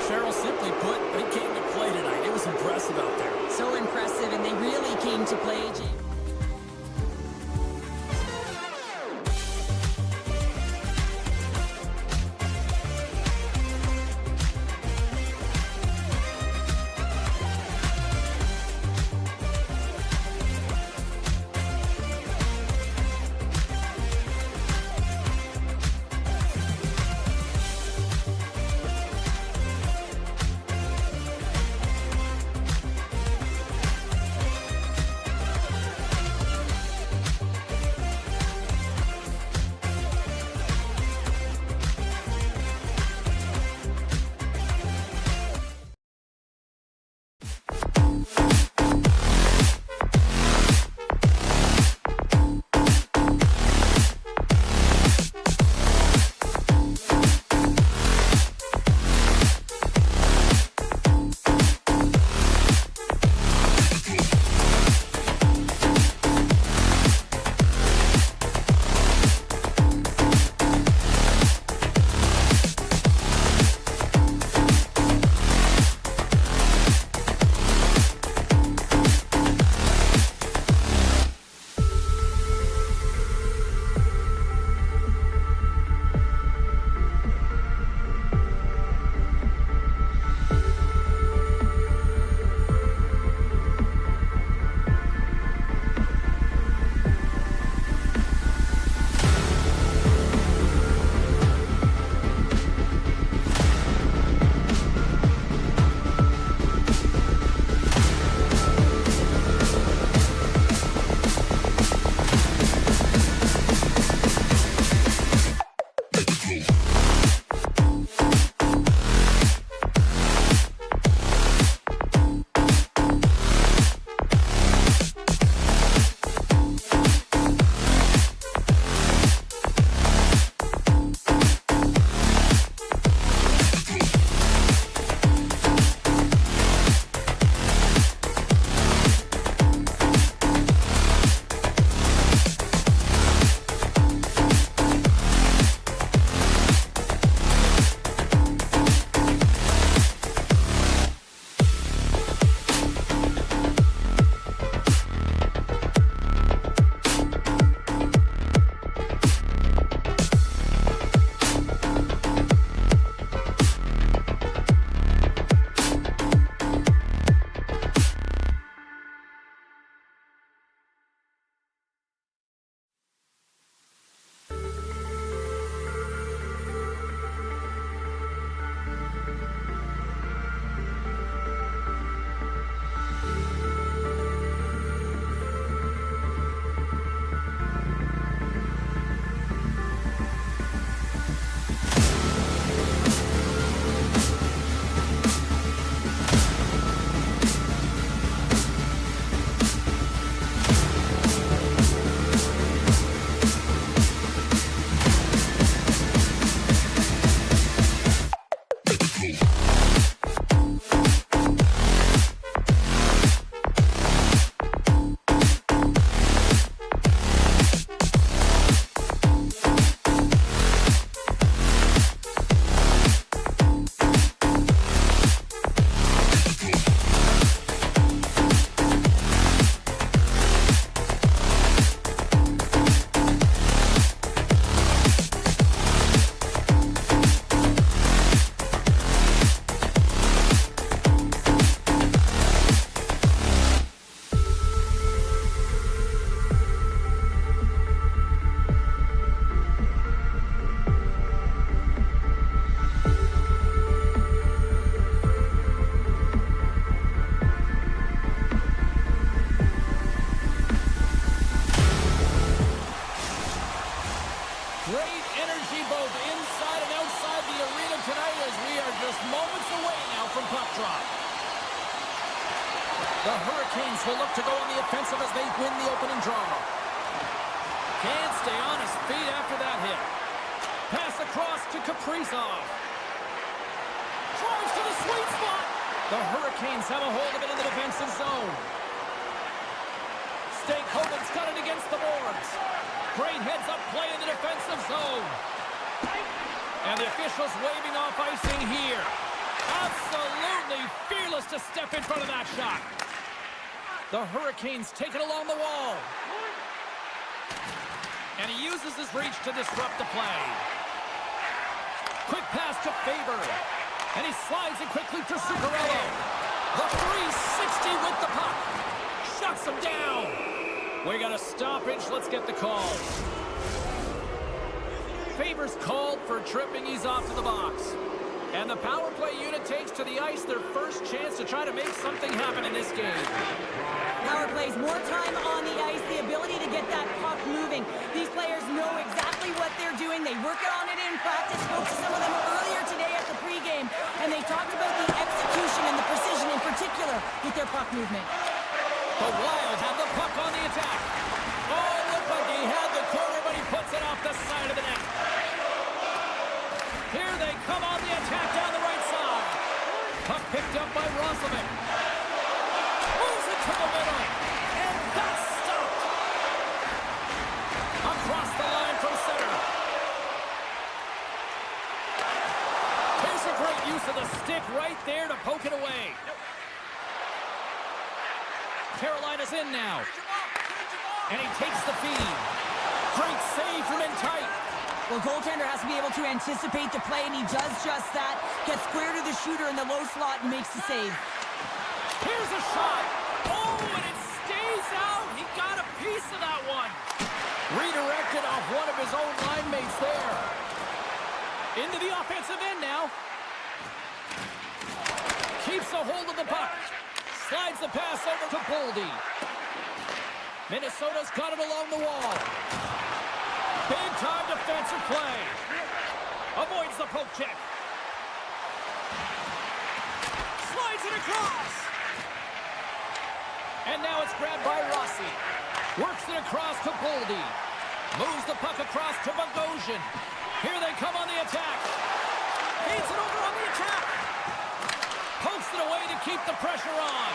Cheryl, simply put, they came to play tonight. It was impressive out there. So impressive, and they really came to play, James. Great energy both inside and outside the arena tonight as we are just moments away now from puck drop. The Hurricanes will look to go on the offensive as they win the opening draw. Can't stay on his feet after that hit. Pass across to Kaprizov. Drives to the sweet spot. The Hurricanes have a hold of it in the defensive zone. Stankoven's got it against the boards. Great heads-up play in the defensive zone. And the officials waving off icing here. Absolutely fearless to step in front of that shot. The Hurricanes take it along the wall. And he uses his reach to disrupt the play. Quick pass to Faber. And he slides it quickly to Zuccarello. The 360 with the puck. Shuts him down. We got a stoppage. Let's get the call. Faber's called for tripping. He's off to the box. And the power play unit takes to the ice their first chance to try to make something happen in this game. Power plays, more time on the ice, the ability to get that puck moving. These players know exactly what they're doing. They work on it in practice. Spoke to some of them earlier today at the pregame, and they talked about the execution and the precision in particular with their puck movement. The Wild have the puck on the attack. Oh, looked like he had the corner, but he puts it off the side of the net. Here they come on the attack down the right side. Puck picked up by Roslovic. Moves it to the middle. And that's stopped. Across the line from center. Here's a great use of the stick right there to poke it away. Carolina's in now. And he takes the feed. Great save from in tight. Well, goaltender has to be able to anticipate the play, and he does just that. Gets square to the shooter in the low slot and makes the save. Here's a shot. Oh, and it stays out. He got a piece of that one. Redirected off one of his own line mates there. Into the offensive end now. Keeps a hold of the puck. Slides the pass over to Boldy. Minnesota's got it along the wall. Big-time defensive play. Avoids the poke check. Slides it across. And now it's grabbed by Rossi. Works it across to Boldy. Moves the puck across to Bogosian. Here they come on the attack. Feeds it over on the attack. Pokes it away to keep the pressure on.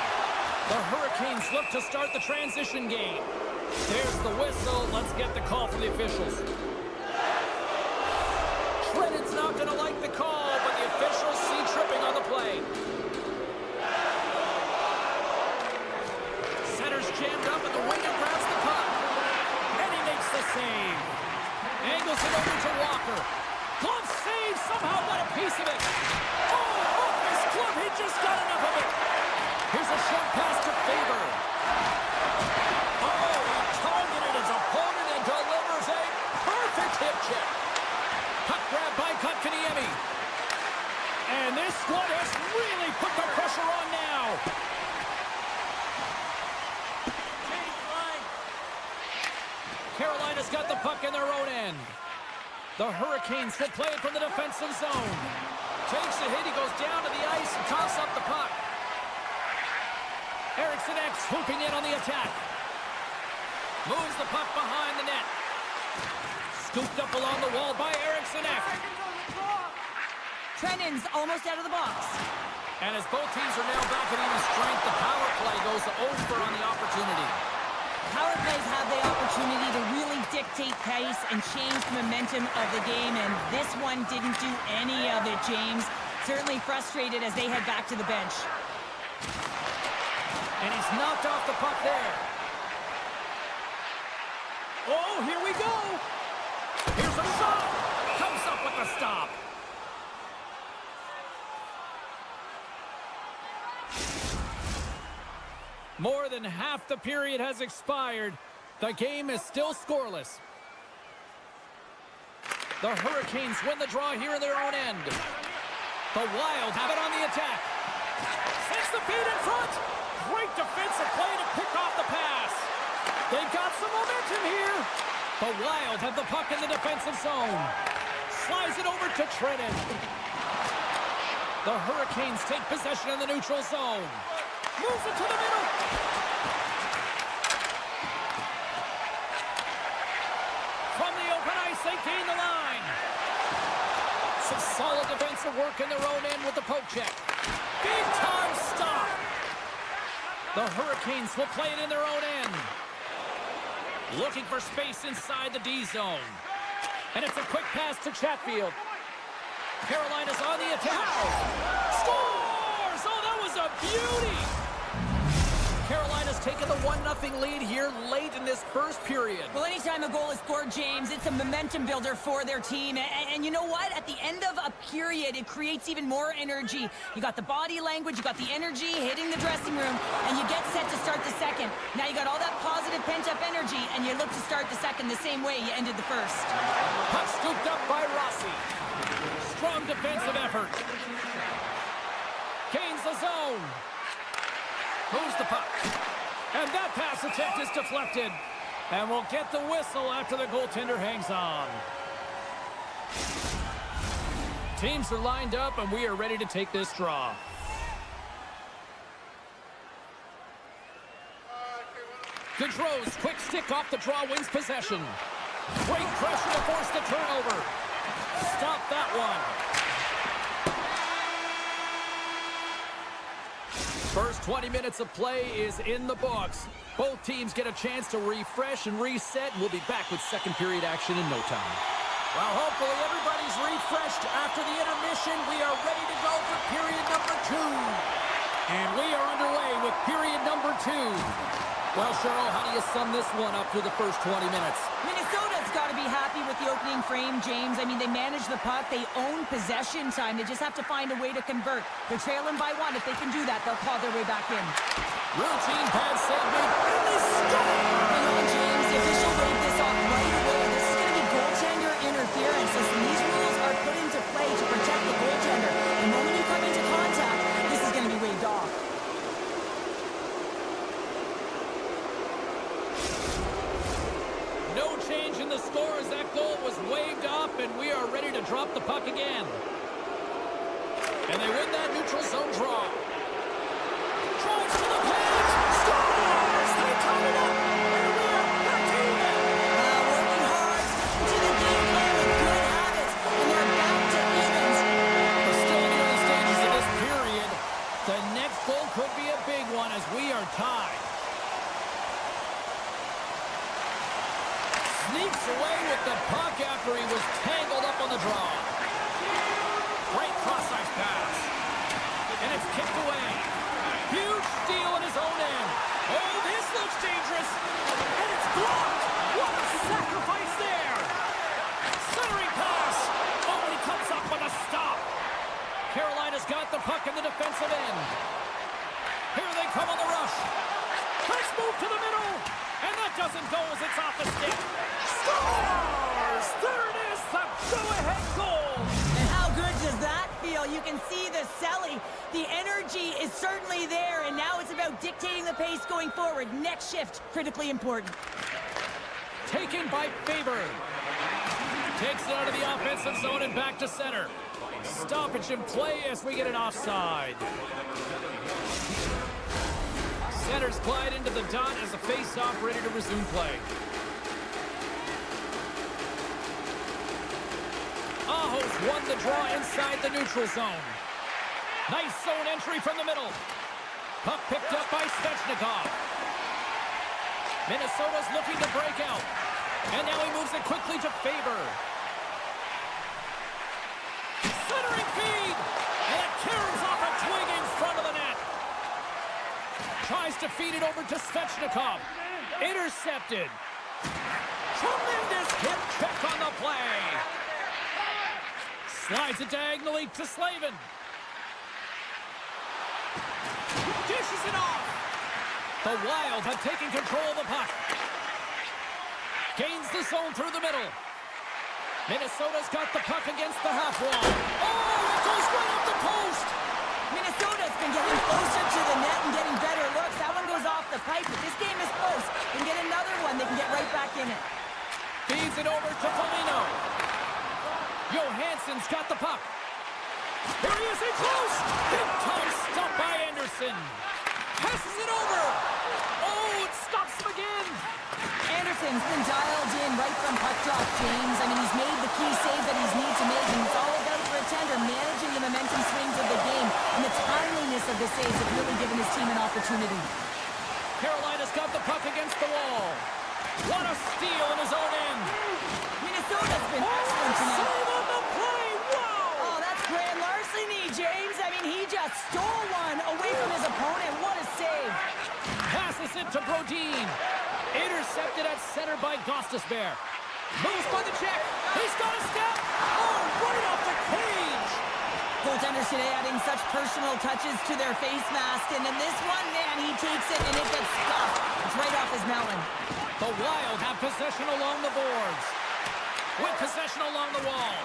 The Hurricanes look to start the transition game. There's the whistle. Let's get the call from the officials. Shredden's not going to like the call, but the officials see tripping on the play. Center's jammed up, and the winger grabs the puck. And he makes the save. Angles it over to Walker. Glove save. Somehow got a piece of it. Oh, off his glove. He just got enough of it. Here's a short pass to Faber. Oh, he targeted his opponent and delivers a perfect hip check. Puck grab by Kotkaniemi. And this squad has really put the pressure on now. Carolina's got the puck in their own end. The Hurricanes will play it from the defensive zone. Takes a hit, he goes down to the ice and tosses up the puck. Eriksson Ek swooping in on the attack. Moves the puck behind the net. Scooped up along the wall by Eriksson Ek. Trennan's almost out of the box. And as both teams are now back at even strength, the power play goes over on the opportunity. Power plays have the opportunity to really dictate pace and change the momentum of the game, and this one didn't do any of it, James. Certainly frustrated as they head back to the bench. And he's knocked off the puck there. Oh, here we go. Here's a shot. Comes up with the stop. More than half the period has expired. The game is still scoreless. The Hurricanes win the draw here in their own end. The Wild have it on the attack. Sends the feed in front. Great defensive play to pick off the pass. They've got some momentum here. The Wild have the puck in the defensive zone. Slides it over to Trenton. The Hurricanes take possession in the neutral zone. Moves it to the middle. From the open ice, they gain the line. Some solid defensive work in their own end with the poke check. Big time stop. The Hurricanes will play it in their own end. Looking for space inside the D zone. And it's a quick pass to Chatfield. Carolina's on the attack. Scores! Oh, that was a beauty! Carolina's taken the 1-0 lead here late in this first period. Well, anytime a goal is scored, James, it's a momentum builder for their team. And you know what? At the end of a period, it creates even more energy. You got the body language, you got the energy hitting the dressing room, and you get set to start the second. Now you got all that positive pent-up energy, and you look to start the second the same way you ended the first. Puck scooped up by Rossi. Strong defensive effort. Gains the zone. Moves the puck. And that pass attempt is deflected. And we'll get the whistle after the goaltender hangs on. Teams are lined up, and we are ready to take this draw. Gaudreau's quick stick off the draw wins possession. Great pressure to force the turnover. Stop that one. First 20 minutes of play is in the books. Both teams get a chance to refresh and reset, and we'll be back with second period action in no time. Well, hopefully everybody's refreshed after the intermission. We are ready to go for period number 2. And we are underway with period number 2. Well, Cheryl, how do you sum this one up through the first 20 minutes? Minnesota's got to be happy with the opening frame, James. I mean, they manage the puck. They own possession time. They just have to find a way to convert. They're trailing by 1. If they can do that, they'll claw their way back in. Routine pad save made, and they score! Hang on, James. The official waved this off right away. This is going to be goaltender interference. Listen, these rules are put into play to protect the goaltender. The moment you come into contact, this is going to be waved off. No change in the score as that goal was waved off, and we are ready to drop the puck again. And they win that neutral zone draw. Drives to the page. Scores! They tie it up. And we are back even. Working hard to the game plan with good habits, and they're back to evens. We're still in the early stages of this period. The next goal could be a big one as we are tied. Sneaks away with the puck after he was tangled up on the draw. Great cross-ice pass. And it's kicked away. Huge steal in his own end. Oh, this looks dangerous. And it's blocked. What a sacrifice there. Centering pass. Oh, and he comes up with a stop. Carolina's got the puck in the defensive end. Here they come on the rush. Nice move to the middle. And that doesn't go as it's off the stick. Scores! There it is, the go-ahead goal! And how good does that feel? You can see the selling. The energy is certainly there, and now it's about dictating the pace going forward. Next shift, critically important. Taken by Faber. Takes it out of the offensive zone and back to center. Stoppage in play as we get an offside. Centers glide into the dot as a face-off ready to resume play. Aho's won the draw inside the neutral zone. Nice zone entry from the middle. Puck picked up by Svechnikov. Minnesota's looking to break out. And now he moves it quickly to Faber. Centering feed! And it carries off a twig in front of the net. Tries to feed it over to Svechnikov. Intercepted. Tremendous hip check on the play. Slides it diagonally to Slavin. Dishes it off. The Wild have taken control of the puck. Gains the zone through the middle. Minnesota's got the puck against the half wall. Oh, it goes right up the post. Minnesota's been getting closer to the net and getting better looks. That one goes off the pipe, but this game is close. They can get another one. They can get right back in it. Big Feeds it over to Foligno. Johansson's got the puck. Here he is in close. Big time stop by Anderson. Passes it over. Oh, it stops him again. Anderson's been dialed in right from puck drop, James. I mean, he's made the key save that he's need to make, and it's all about for a tender, managing the momentum swings of the game, and the timeliness of the saves have really given his team an opportunity. Carolina's got the puck against the wall. What a steal in his own end. Minnesota's been excellent tonight. Save on the play. Wow. Oh, that's grand larceny, James. I mean, he just stole one away from his opponent. What a save. Passes it to Brodin. Intercepted at center by Gostisbehere. Moves by the check. He's got a step. Oh, right off the cage. Goaltenders today adding such personal touches to their face mask. And in this one, man, he takes it and it gets stuffed. It's right off his melon. The Wild have possession along the boards. With possession along the wall.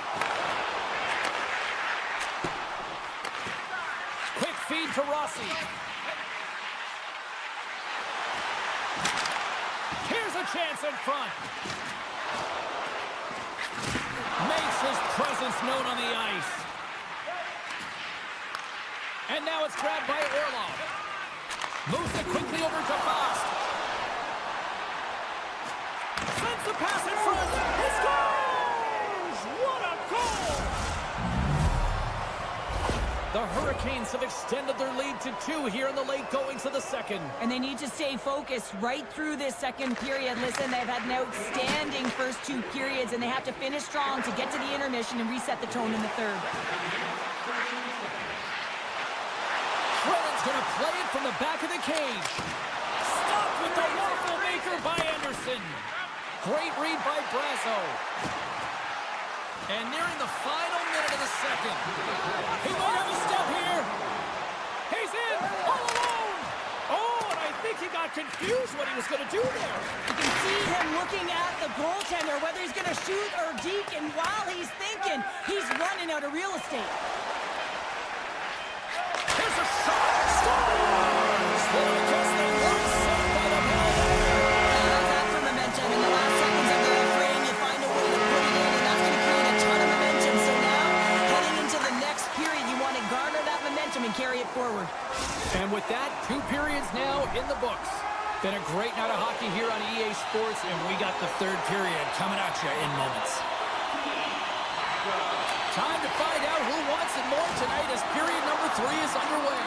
Quick feed to Rossi. Here's a chance in front. Makes his presence known on the ice. And now it's grabbed by Orlov. Moves it quickly over to Faust. Sends the pass in front. He scores! What a goal! The Hurricanes have extended their lead to 2 here in the late goings of the second. And they need to stay focused right through this second period. Listen, they've had an outstanding first 2 periods, and they have to finish strong to get to the intermission and reset the tone in the third. Crellin's going to play it from the back of the cage. Stopped with the waffle maker by Anderson. Great read by Brazo. And nearing the final minute of the second. He might have a step here. He's in, all alone. Oh, and I think he got confused what he was going to do there. You can see him looking at the goaltender, whether he's going to shoot or deke, and while he's thinking, he's running out of real estate. Here's a shot. Scores! Well, I guess they weren't saved by the penalty. That's for momentum. In the last seconds of the frame, you find a way to put it in, and that's going to create a ton of momentum. So now, heading into the next period, you want to garner that momentum and carry it forward. And with that, 2 periods now in the books. Been a great night of hockey here on EA Sports, and we got the third period coming at you in moments. Time to find out who wants it more tonight as period number 3 is underway.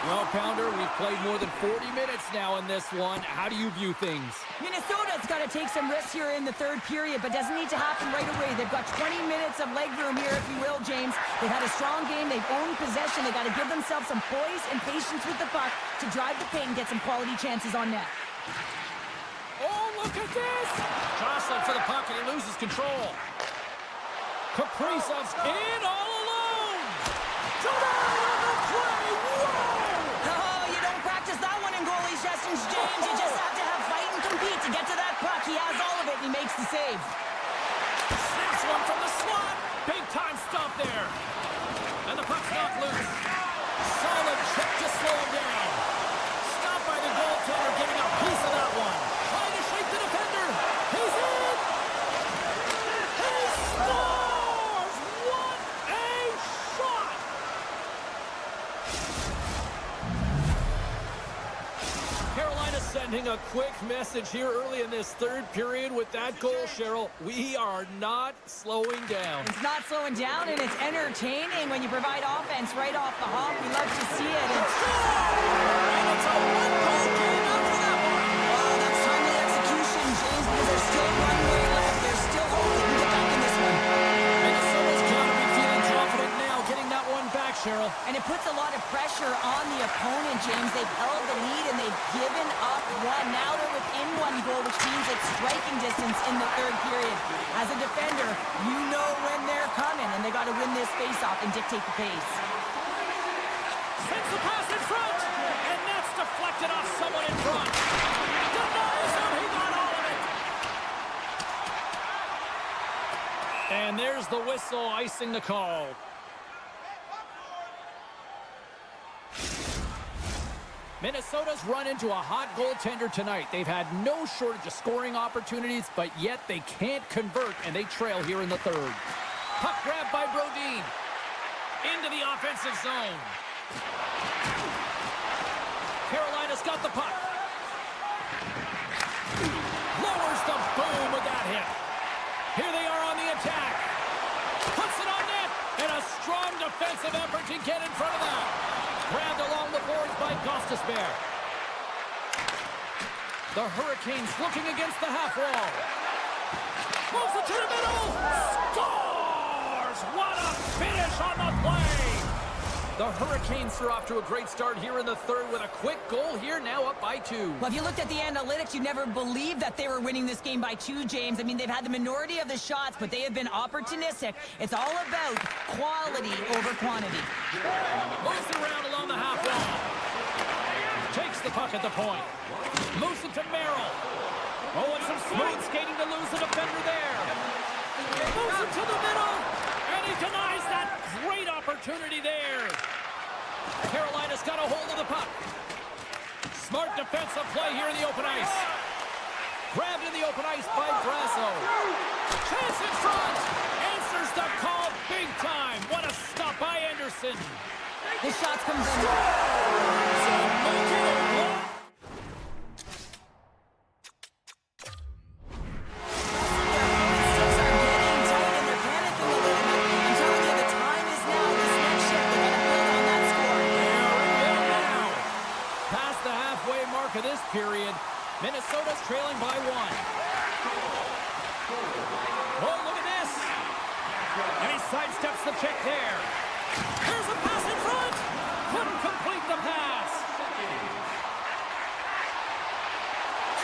Well, Pounder, we've played more than 40 minutes now in this one. How do you view things? Minnesota's got to take some risks here in the third period, but doesn't need to happen right away. They've got 20 minutes of leg room here, if you will, James. They've had a strong game. They've owned possession. They've got to give themselves some poise and patience with the puck to drive the paint and get some quality chances on net. Oh, look at this! Jostling for the puck, and he loses control. Kaprizov's in all alone! Denied on the play! Whoa! Oh, you don't practice that one in goalie sessions, James. You just have to have fight and compete to get to that puck. He has all of it, and he makes the save. Snaps one from the slot! Big time stop there! And the puck's knocked loose. Solid check to slow him down. Stopped by the goaltender, getting a piece of that one. Trying to shake the defender. He's in! He scores! What a shot! Carolina sending a quick message here early in this third period with that goal, Cheryl. We are not slowing down. It's not slowing down, and it's entertaining when you provide offense right off the hop. We love to see it. And it's a one-goal game after that one. Oh, that's timely execution, James, because there's still one way left. There's still hope they can get back in this one. Minnesota's got to be feeling confident now, getting that one back, Cheryl. And it puts a lot of pressure on the opponent, James. They've held the lead, and they've given up one. Now they're within 1 goal, which means it's striking distance in the third period. As a defender, you know when they're coming, and they got to win this face-off and dictate the pace. Sends the pass in front, and that's deflected off someone in front. Denies him, he got all of it. And there's the whistle icing the call. Minnesota's run into a hot goaltender tonight. They've had no shortage of scoring opportunities, but yet they can't convert, and they trail here in the third. Puck grab by Brodin. Into the offensive zone. Carolina's got the puck. Lowers the boom with that hit. Here they are on the attack. Puts it on net. And a strong defensive effort to get in front of that. Grabbed along the boards by Gostisbehere. The Hurricanes looking against the half wall. Moves it to the middle. Scores! What a finish on the play! The Hurricanes are off to a great start here in the third with a quick goal here, now up by 2. Well, if you looked at the analytics, you'd never believe that they were winning this game by 2, James. I mean, they've had the minority of the shots, but they have been opportunistic. It's all about quality over quantity. Moves it around along the half wall. Takes the puck at the point. Moves it to Merrill. Oh, and some smooth skating to lose the defender there. Moves it to the middle. And he denies that great opportunity there. Carolina's got a hold of the puck. Smart defensive play here in the open ice. Grabbed in the open ice by Brasso. Chance in front. Answers the call big time. What a stop by Anderson. The shots comes in. Of this period, Minnesota's trailing by 1. Oh, look at this! And he sidesteps the check there. Here's a pass in front! Couldn't complete the pass.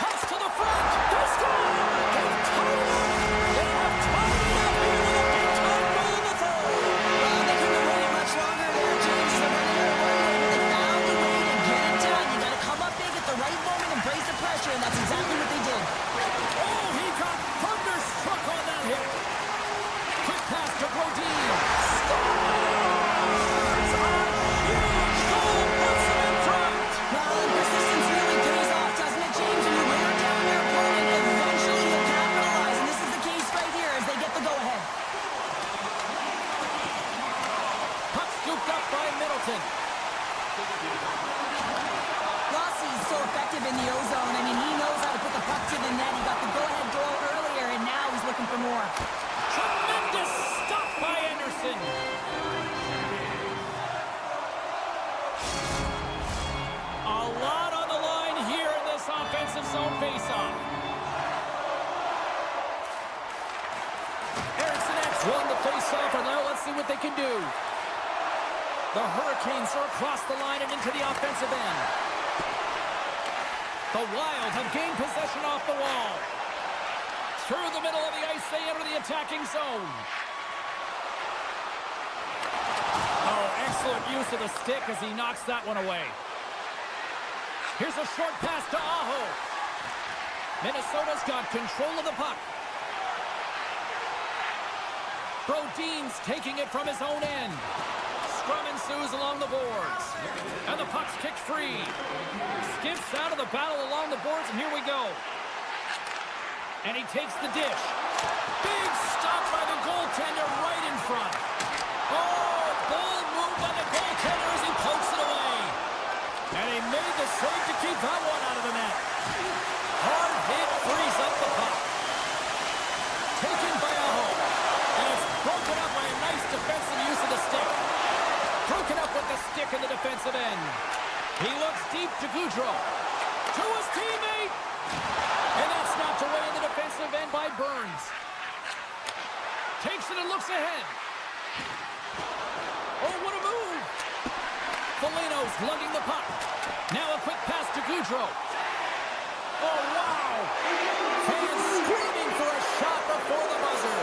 Cuts to the front. They score! They've tied it up! They have tied it up here with a big-time goal in the third. Well, they couldn't have waited much longer there, James. They're running out of runway, but they found a way to get it done. You got to come up big at the right moment and brace the pressure, and that's exactly what they did. Oh, he got thunderstruck on that hit. Quick pass to Brodin. Scores! A huge goal puts him in front. Well, and persistence really pays off, doesn't it, James? When you wear down your opponent, eventually you'll capitalize, and this is the case right here as they get the go-ahead. Puck scooped up by Middleton. Rossi's so effective in the O-zone. I mean, he knows how to put the puck to the net. He got the go-ahead goal earlier, and now he's looking for more. Tremendous stop by Anderson. A lot on the line here in this offensive zone faceoff. Eriksson X won the faceoff, and now let's see what they can do. The Hurricanes are across the line and into the offensive end. The Wild have gained possession off the wall. Through the middle of the ice, they enter the attacking zone. Oh, excellent use of the stick as he knocks that one away. Here's a short pass to Aho. Minnesota's got control of the puck. Brodin's taking it from his own end. Scrum ensues along the boards. And the puck's kicked free. Skips out of the battle along the boards, and here we go. And he takes the dish. Big stop by the goaltender right in front. Oh, bold move by the goaltender as he pokes it away. And he made the save to keep that one out of the net. Hard hit frees up the puck. Taken by Aho. And it's broken up by a nice defensive use of the stick. Broken up with the stick in the defensive end. He looks deep to Gaudreau. To his teammate. And that's knocked away in the defensive end by Burns. Takes it and looks ahead. Oh, what a move. Foligno's lugging the puck. Now a quick pass to Gaudreau. Oh, wow. Fans screaming for a shot before the buzzer.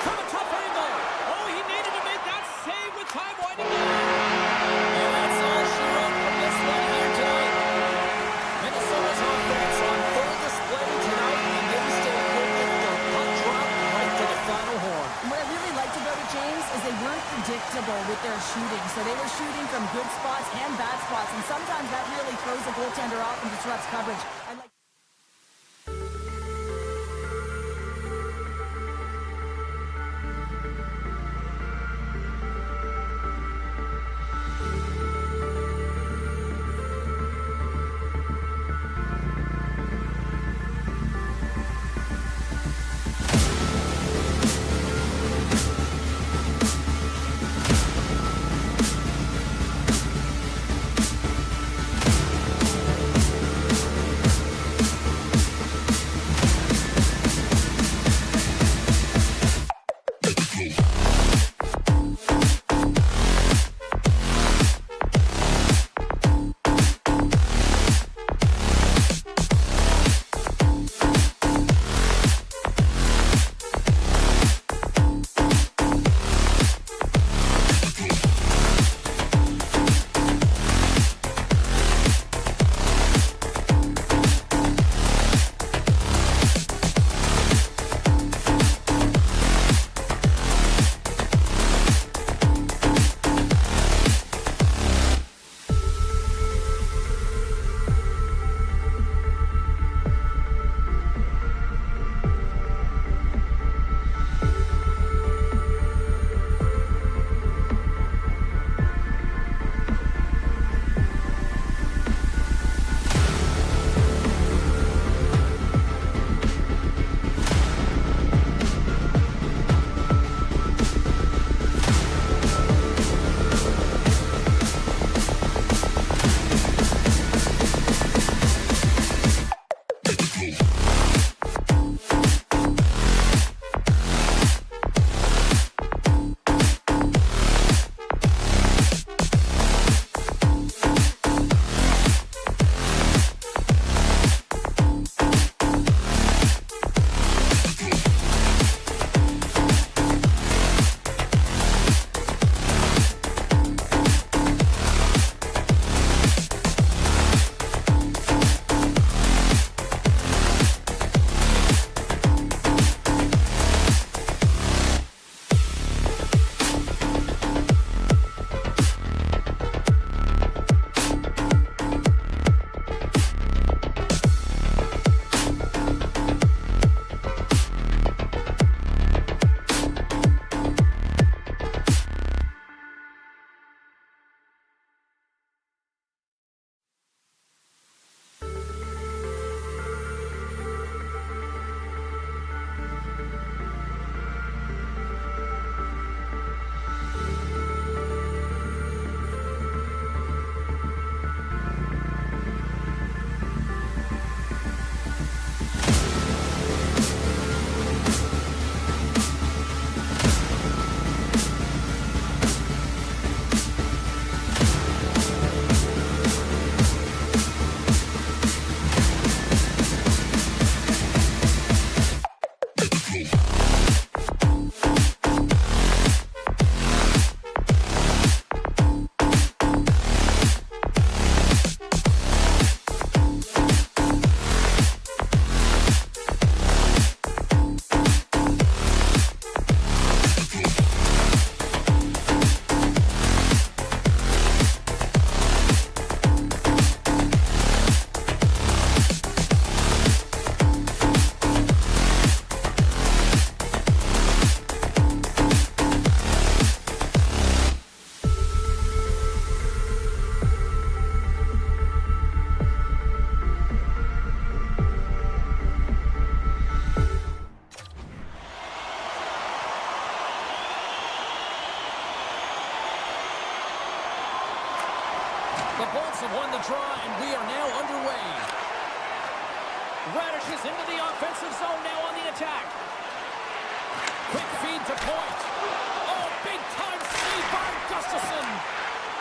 From a tough angle. Oh, he needed to make that save with time winding down. And that's all she wrote from this one here tonight. Minnesota's offense on full display tonight, and they stay good with their puck drop right to the final horn. And what I really liked about it, James, is they weren't predictable with their shooting. So they were shooting from good spots and bad spots, and sometimes that really throws the goaltender off and disrupts coverage. The Bolts have won the draw, and we are now underway. Radish is into the offensive zone now on the attack. Quick feed to point. Oh, big-time save by Gustafsson.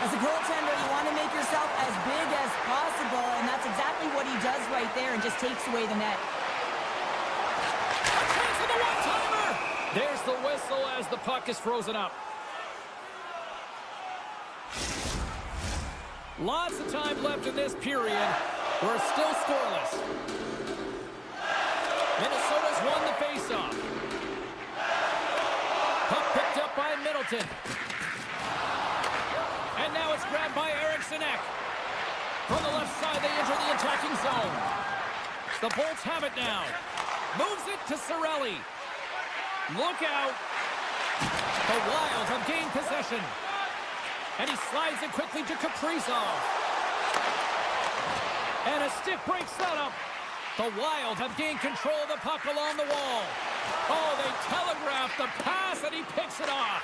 As a goaltender, you want to make yourself as big as possible, and that's exactly what he does right there and just takes away the net. A chance for the one-timer! There's the whistle as the puck is frozen up. Lots of time left in this period. We're still scoreless. Minnesota's won the faceoff. Puck picked up by Middleton. neck. From the left side, they enter the attacking zone. The Bolts have it now. Moves it to Cirelli. Look out. The Wild have gained possession. And he slides it quickly to Kaprizov. And a stick breaks that up. The Wild have gained control of the puck along the wall. Oh, they telegraph the pass, and he picks it off.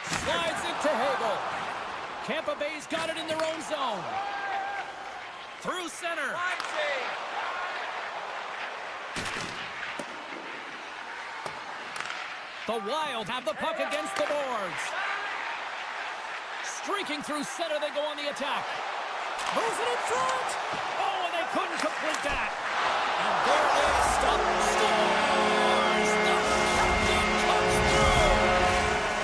Slides it to Hagel. Tampa Bay's got it in their own zone. Through center. The Wild have the puck against the boards. Streaking through center, they go on the attack. Moves it in front. Oh, and they couldn't complete that. And there it is. Stop. Scores. The captain comes through.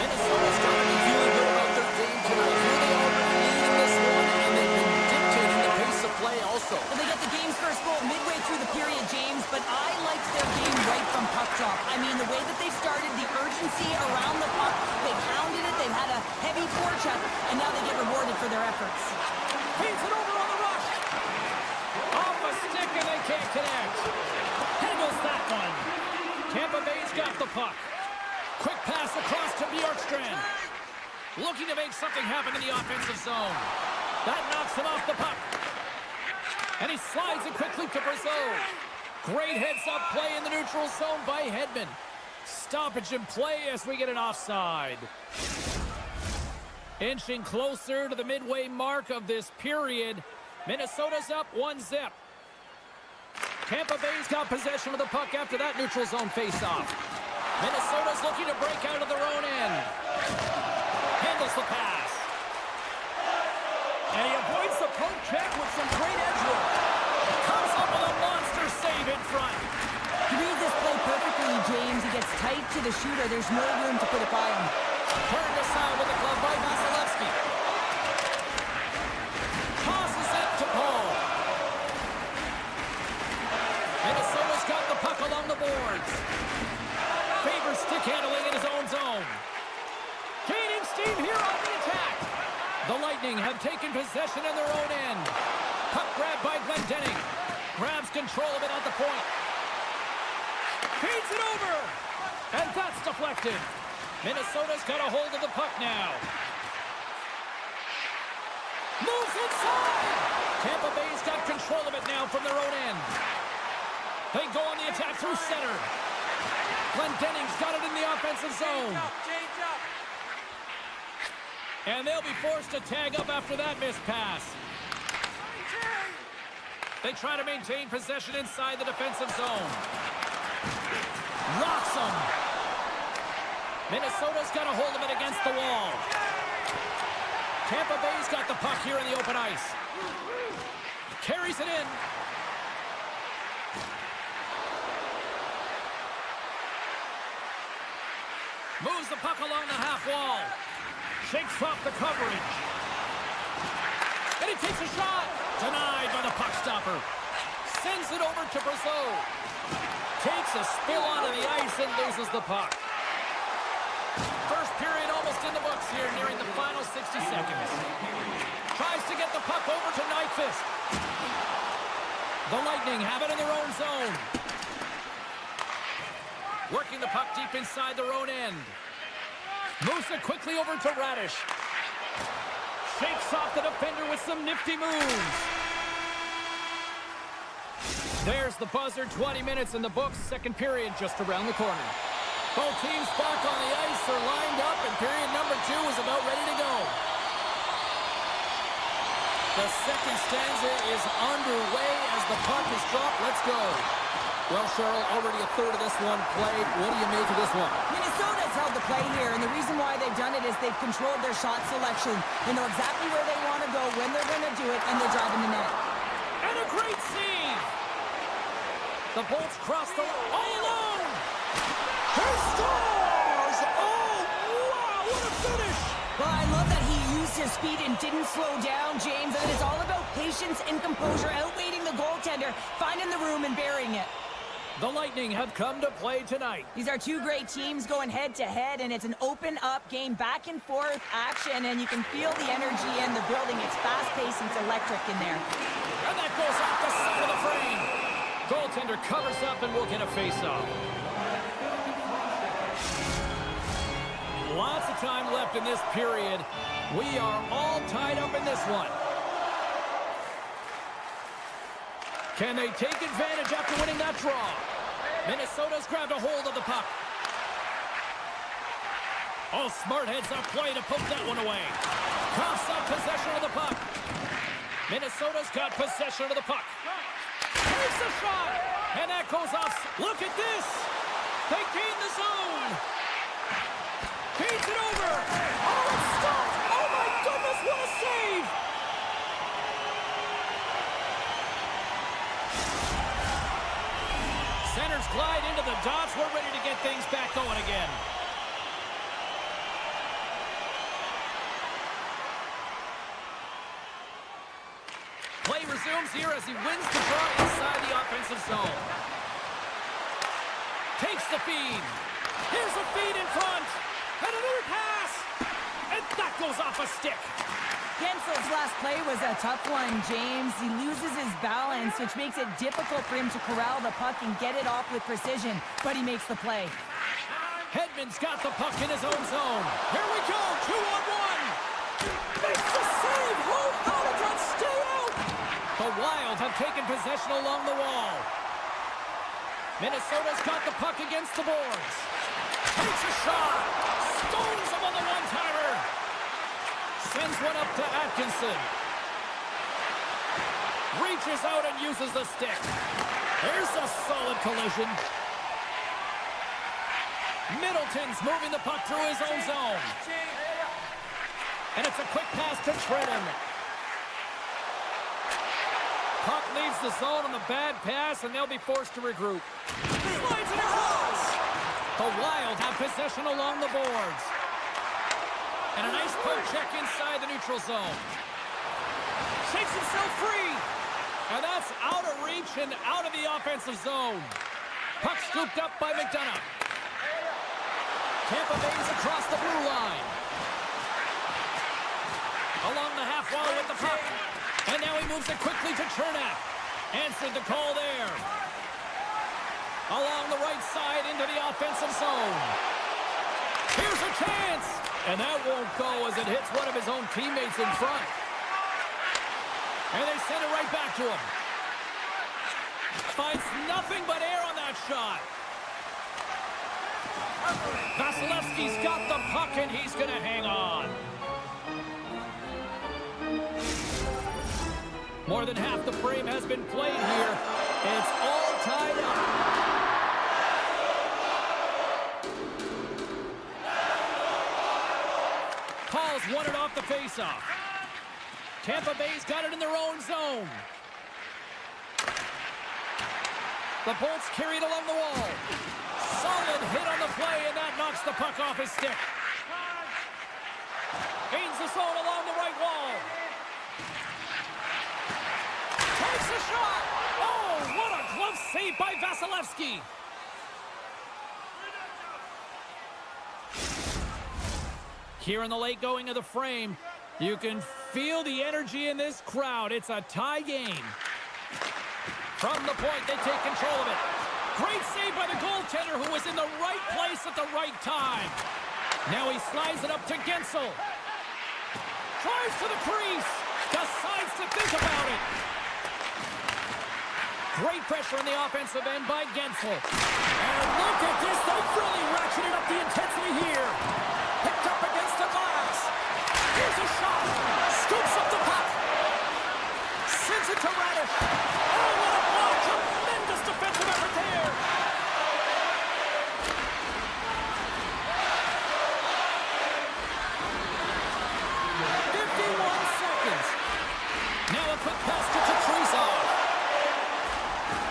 Minnesota's got to be feeling good about their game tonight. Here they are leading this one, and they've been dictating the pace of play also. Well, they got the game's first goal midway through the period, James, but I liked their game right from puck drop. I mean, the way that they started, the urgency around the puck, they've hounded it, they've had a heavy forecheck, and now they get rewarded for their efforts. Feeds it over on the rush. Off a stick, and they can't connect. Handles that one. Tampa Bay's got the puck. Quick pass across to Bjorkstrand. Looking to make something happen in the offensive zone. That knocks him off the puck. And he slides it quickly to Brazeau. Great heads-up play in the neutral zone by Hedman. Stoppage in play as we get an offside. Inching closer to the midway mark of this period. Minnesota's up 1-0. Tampa Bay's got possession of the puck after that neutral zone face-off. Minnesota's looking to break out of their own end. Handles the pass. And he avoids the poke check with some great edge work. Comes up with a monster save in front. He reads this play perfectly, James. He gets tight to the shooter. There's no room to put it by him. Turned aside with the glove by Vasilevsky. Tosses it to Paul. Minnesota's got the puck along the boards. Favors stick handling in his own zone. Gaining steam here on the attack. The Lightning have taken possession in their own end. Puck grab by Glendening. Grabs control of it at the point. Feeds it over. And that's deflected. Minnesota's got a hold of the puck now. Moves inside. Tampa Bay's got control of it now from their own end. They go on the attack through center. Glendening's got it in the offensive zone. Change up. And they'll be forced to tag up after that missed pass. They try to maintain possession inside the defensive zone. Rocks them. Minnesota's got a hold of it against the wall. Tampa Bay's got the puck here in the open ice. Carries it in. Moves the puck along the half wall. Shakes off the coverage. And he takes a shot. Denied by the puck stopper. Sends it over to Brazeau. Takes a spill onto the ice and loses the puck. First period almost in the books here, nearing the final 60 seconds. Tries to get the puck over to Nyquist. The Lightning have it in their own zone. Working the puck deep inside their own end. Moves it quickly over to Radish. Shakes off the defender with some nifty moves. There's the buzzer. 20 minutes in the books. Second period just around the corner. Both teams back on the ice are lined up, and period number 2 is about ready to go. The second stanza is underway as the puck is dropped. Let's go. Well, Cheryl, already a third of this one played. What do you make of this one? Minnesota's held the play here, and the reason why they've done it is they've controlled their shot selection. They know exactly where they want to go, when they're going to do it, and they're driving the net. And a great save! The Bolts cross the line all alone! He scores! Oh, wow, what a finish! Well, I love that he used his speed and didn't slow down, James. And it's all about patience and composure, outweighing the goaltender, finding the room and burying it. The Lightning have come to play tonight. These are two great teams going head-to-head, and it's an open-up game, back-and-forth action, and you can feel the energy in the building. It's fast-paced and it's electric in there. And that goes off the side of the frame. Goaltender covers up and we'll get a face-off. Lots of time left in this period. We are all tied up in this one. Can they take advantage after winning that draw? Minnesota's grabbed a hold of the puck. Oh, smart heads-up play to poke that one away. Coughs up possession of the puck. Minnesota's got possession of the puck. Takes a shot, and that goes off. Look at this. They gain the zone. Feeds it over. Oh, it's stopped. Oh, my goodness, what a save. Centers glide into the dots. We're ready to get things back going again. Play resumes here as he wins the draw inside the offensive zone. Takes the feed. Here's a feed in front. And another pass. And that goes off a stick. Gensel's last play was a tough one, James. He loses his balance, which makes it difficult for him to corral the puck and get it off with precision, but he makes the play. Hedman's got the puck in his own zone. Here we go, 2-on-1. Makes the save. How did that stay out? The Wild have taken possession along the wall. Minnesota's got the puck against the boards. Takes a shot. Stones him on the one-timer. Sends one up to Atkinson. Reaches out and uses the stick. There's a solid collision. Middleton's moving the puck through his own zone. And it's a quick pass to Trenton. Puck leaves the zone on the bad pass, and they'll be forced to regroup. Slides it across. The Wild have possession along the boards. And a nice poke check inside the neutral zone. Shakes himself free. And that's out of reach and out of the offensive zone. Puck scooped up by McDonough. Tampa Bay's across the blue line. Along the half wall with the puck. And now he moves it quickly to Chernak. Answered the call there. Along the right side into the offensive zone. Here's a chance. And that won't go as it hits one of his own teammates in front. And they send it right back to him. Finds nothing but air on that shot. Vasilevsky's got the puck and he's going to hang on. More than half the frame has been played here. It's all tied up. Paul's won it off the faceoff. Tampa Bay's got it in their own zone. The Bolts carried along the wall. Solid hit on the play, and that knocks the puck off his stick. Gains the zone along the right wall. Takes a shot. Oh, what a glove save by Vasilevsky. Here in the late going of the frame, you can feel the energy in this crowd. It's a tie game. From the point, they take control of it. Great save by the goaltender who was in the right place at the right time. Now he slides it up to Gensel. Drives to the crease. Decides to think about it. Great pressure on the offensive end by Gensel. And look at this. They've really ratcheted up the intensity here. Picked up against the glass. Here's a shot. Scoops up the puck. Sends it to Radish. Oh, what a block. Tremendous defensive effort there. Now a quick pass to Kaprizov.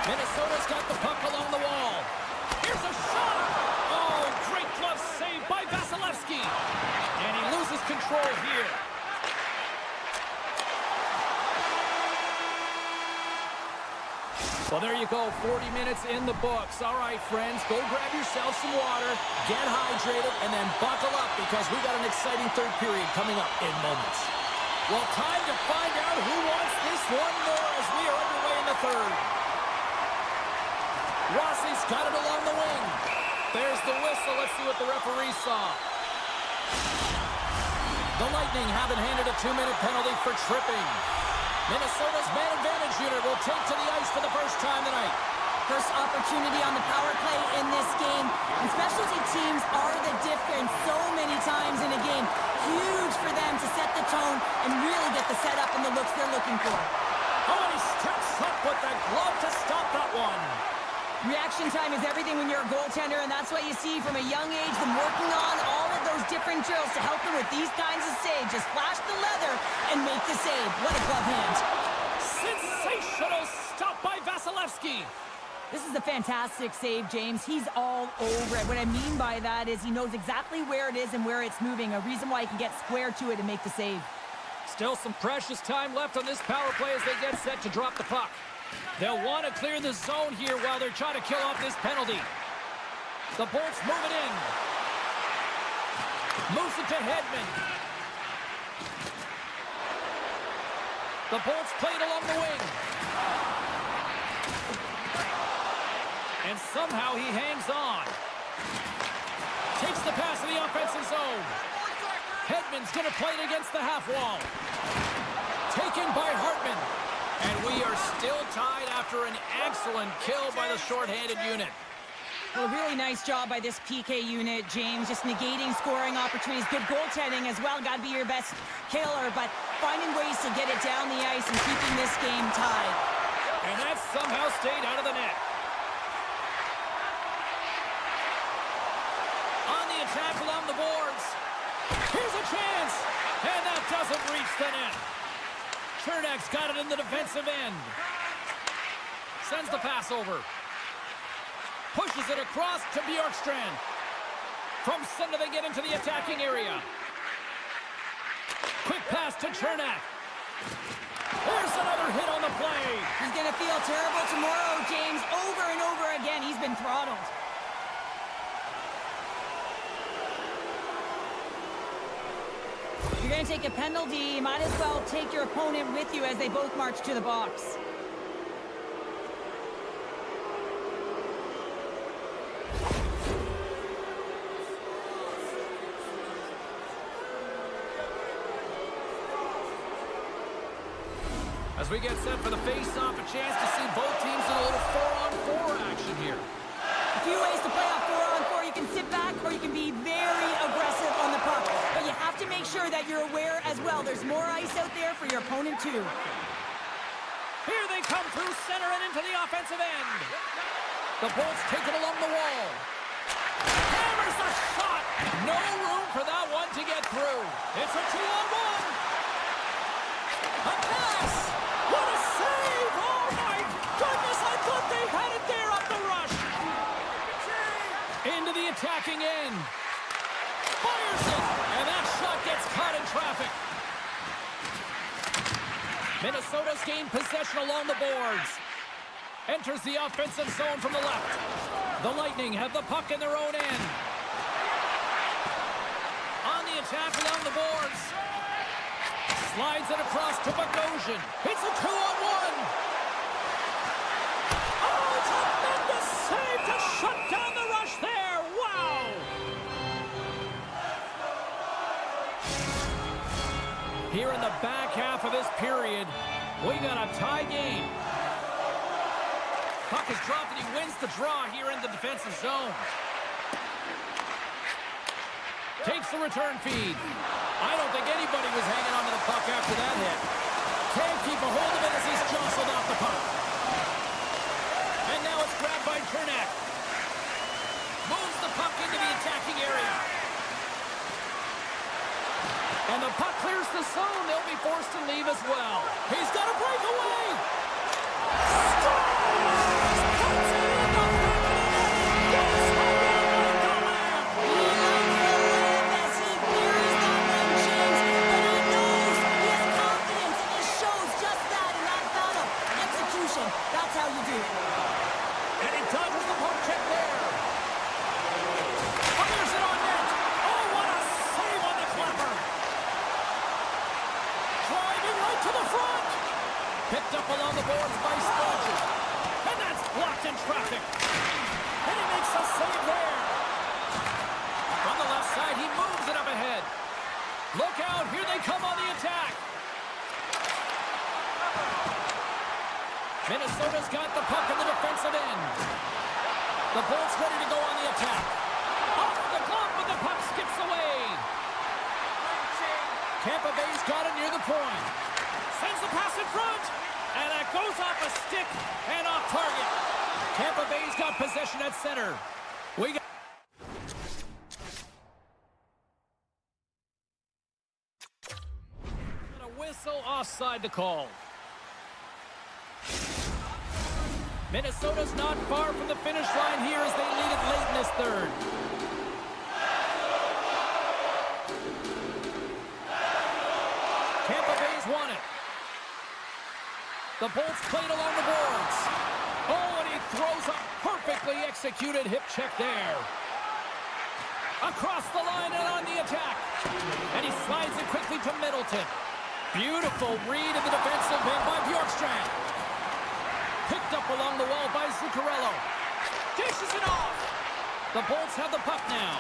Minnesota's got the puck along the wall. Here's a shot. Well, there you go, 40 minutes in the books. All right, friends, go grab yourself some water, get hydrated, and then buckle up because we got an exciting third period coming up in moments. Well, time to find out who wants this one more as we are underway in the third. Rossi's got it along the wing. There's the whistle. Let's see what the referee saw. The Lightning haven't handed a 2-minute penalty for tripping. Minnesota's man advantage unit will take to the ice for the first time tonight. First opportunity on the power play in this game. And specialty teams are the difference so many times in a game. Huge for them to set the tone and really get the setup and the looks they're looking for. Oh, he steps up with the glove to stop that one. Reaction time is everything when you're a goaltender, and that's what you see from a young age, them working on all of those different drills to help them with these kinds of saves. Just flash the leather and make the save. What a glove hand. Sensational stop by Vasilevsky. This is a fantastic save, James. He's all over it. What I mean by that is he knows exactly where it is and where it's moving, a reason why he can get square to it and make the save. Still some precious time left on this power play as they get set to drop the puck. They'll want to clear the zone here while they're trying to kill off this penalty. The Bolts move it in. Moves it to Hedman. The Bolts played along the wing. And somehow he hangs on. Takes the pass to the offensive zone. Hedman's going to play it against the half wall. Taken by Hartman. And we are still tied after an excellent kill by the shorthanded unit. Well, a really nice job by this PK unit, James. Just negating scoring opportunities. Good goaltending as well. Got to be your best killer, but finding ways to get it down the ice and keeping this game tied. And that somehow stayed out of the net. On the attack along the boards. Here's a chance. And that doesn't reach the net. Chernak's got it in the defensive end. Sends the pass over. Pushes it across to Bjorkstrand. From center they get into the attacking area. Quick pass to Cernak. There's another hit on the play. He's going to feel terrible tomorrow, James. Over and over again, he's been throttled. If you're going to take a penalty, you might as well take your opponent with you as they both march to the box. As we get set for the face-off, a chance to see both teams in a little 4-on-4 action here. A few ways to play off 4-on-4. You can sit back or you can be very aggressive on the puck. But you have to make sure that you're aware as well. There's more ice out there for your opponent too. Here they come through center and into the offensive end. The Bolts take it along the wall. Hammers the shot. No room for that one to get through. It's a 2-on-1. A pass. What a save. Oh my goodness. I thought they had it there up the rush. Into the attacking end. Fires it. And that shot gets caught in traffic. Minnesota's gained possession along the boards. Enters the offensive zone from the left. The Lightning have the puck in their own end. On the attack along the boards. Slides it across to Bogosian. It's a 2-on-1. Oh, tremendous save to shut down the rush there. Wow. Here in the back half of this period, we got a tie game. Puck is dropped and he wins the draw here in the defensive zone. Takes the return feed. I don't think anybody was hanging onto the puck after that hit. Can't keep a hold of it as he's jostled off the puck. And now it's grabbed by Cernak. Moves the puck into the attacking area. And the puck clears the zone. They'll be forced to leave as well. He's got a breakaway. Scores! Puts it in the back of the net. Goes home like the lamb. He likes the lamb as he buries that one, James. But he knows he has confidence, and he shows just that in that battle. Execution, that's how you do it. Minnesota's got the puck in the defensive end. The Bolts ready to go on the attack. Off the glove, but the puck skips away. Tampa Bay's got it near the point. Sends the pass in front. And that goes off a stick and off target. Tampa Bay's got possession at center. We got a whistle offside to call. Minnesota's not far from the finish line here as they lead it late in this third. Tampa Bay's won it. The Bolts played along the boards. Oh, and he throws a perfectly executed hip check there. Across the line and on the attack. And he slides it quickly to Middleton. Beautiful read in the defensive end by Bjorkstrand. Picked up along the wall by Zuccarello. Dishes it off. The Bolts have the puck now.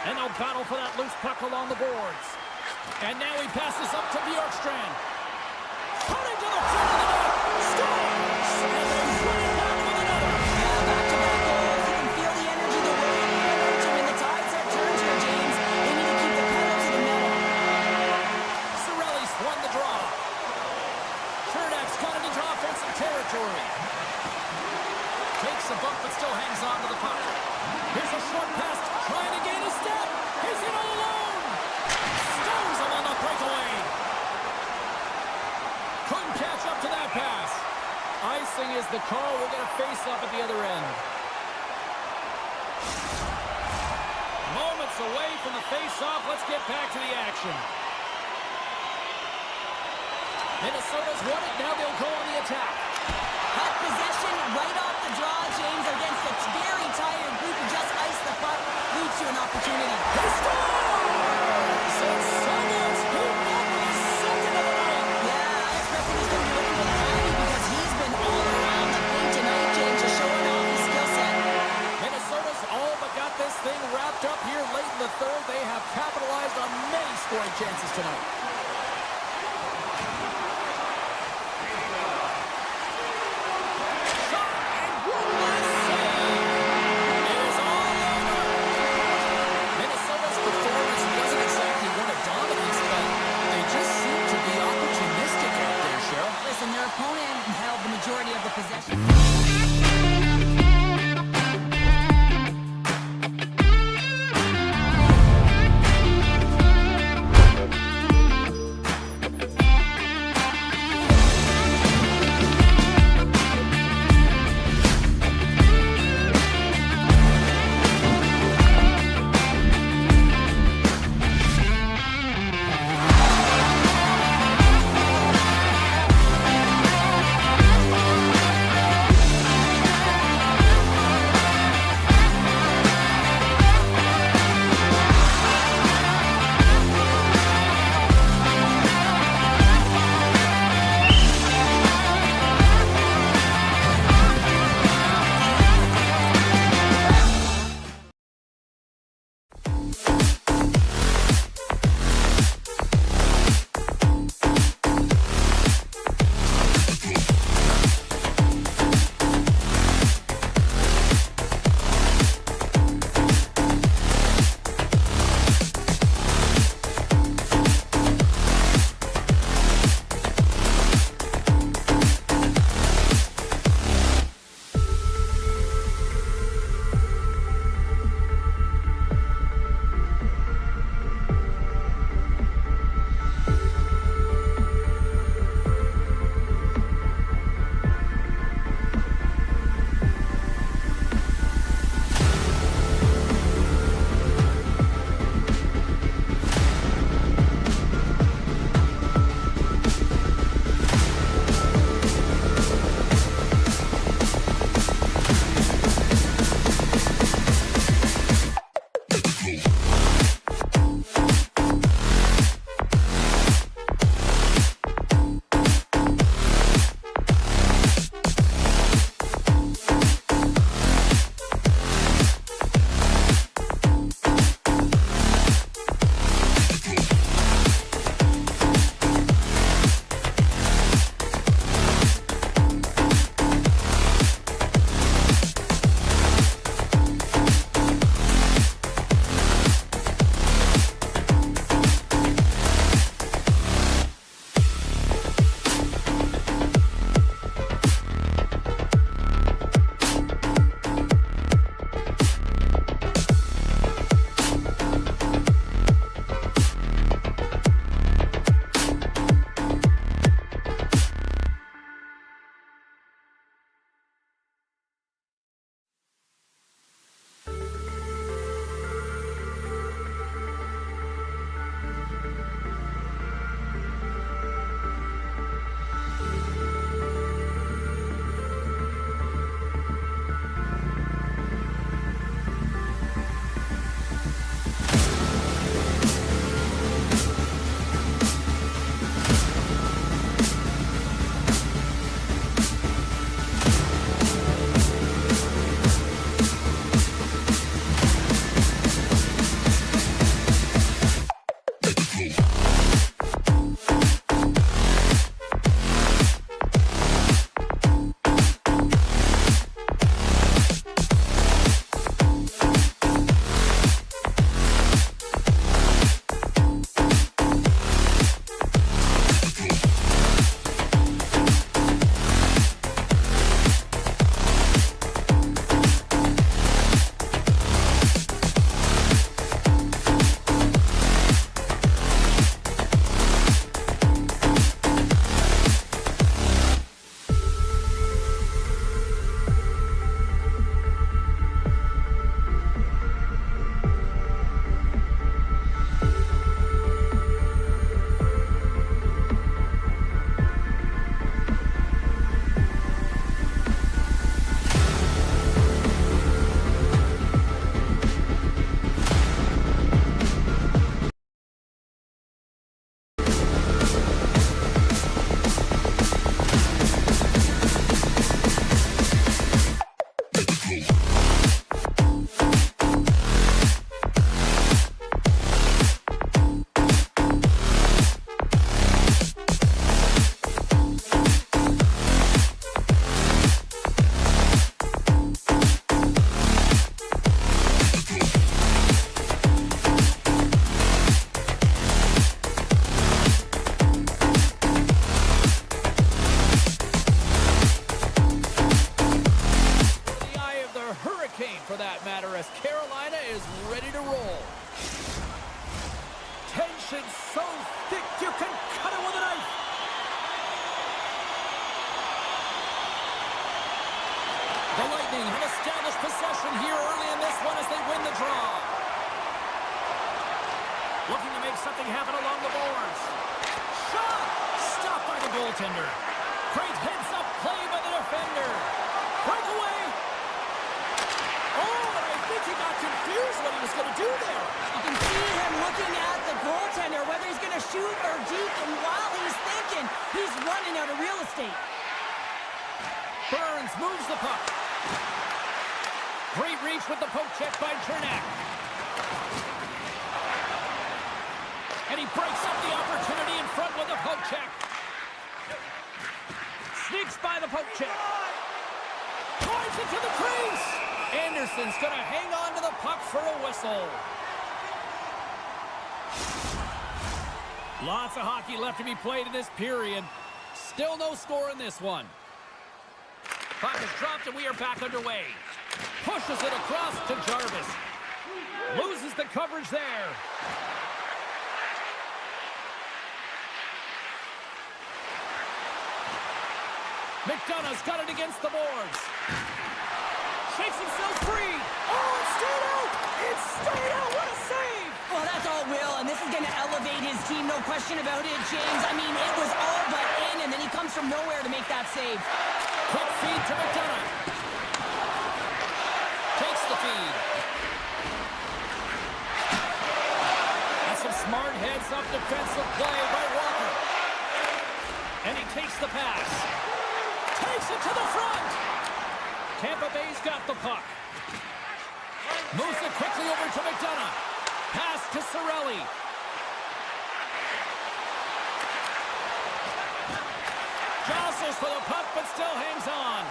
And they'll battle for that loose puck along the boards. And now he passes up to Bjorkstrand. Cutting to the front of the net. Scores! And they bring it back with another. Yeah, back-to-back goals. You can feel the energy, the weight, the momentum, and the tides have turned here, James. They need to keep the pedal to the metal. Cirelli's won the draw. Chernak's got it into offensive territory. Takes a bump but still hangs on to the puck. Here's a short pass, trying to gain a step. He's in all alone. Stones him on the breakaway. Couldn't catch up to that pass. Icing is the call. We'll get a face-off at the other end. Moments away from the face-off. Let's get back to the action. Minnesota's won it. Now they'll go on the attack. Hot possession right off the draw, James, against a very tired group who just iced the puck. Leads to an opportunity. He scores! And someone's heating up with his second of the night. Yeah, I expect he's going to be looking for the Hattie because he's been all around the paint tonight, James, just showing off his skill set. Minnesota's all but got this thing wrapped up here late in the third. They have capitalized on many scoring chances tonight. for that matter, as Carolina is ready to roll. Tension so thick you can cut it with a knife. The Lightning have established possession here early in this one as they win the draw. Looking to make something happen along the boards. Shot! Stopped by the goaltender. Great heads-up play by the defender. Breakaway! Oh, and I think he got confused what he was going to do there. You can see him looking at the goaltender, whether he's going to shoot or deke, and while he's thinking, he's running out of real estate. Burns moves the puck. Great reach with the poke check by Chernak. And he breaks up the opportunity in front with a poke check. Sneaks by the poke check. Drives it to the crease. Anderson's going to hang on to the puck for a whistle. Lots of hockey left to be played in this period. Still no score in this one. Puck is dropped and we are back underway. Pushes it across to Jarvis. Loses the coverage there. McDonough's got it against the boards. Shakes himself free. Oh, it stayed out! It stayed out! What a save! Well, that's all Will, and this is going to elevate his team, no question about it, James. I mean, it was all but in, and then he comes from nowhere to make that save. Quick feed to McDonough. Takes the feed. That's some smart heads-up defensive play by Walker. And he takes the pass. Takes it to the front. Tampa Bay's got the puck. Moves it quickly over to McDonough. Pass to Cirelli. Jostles for the puck, but still hangs on.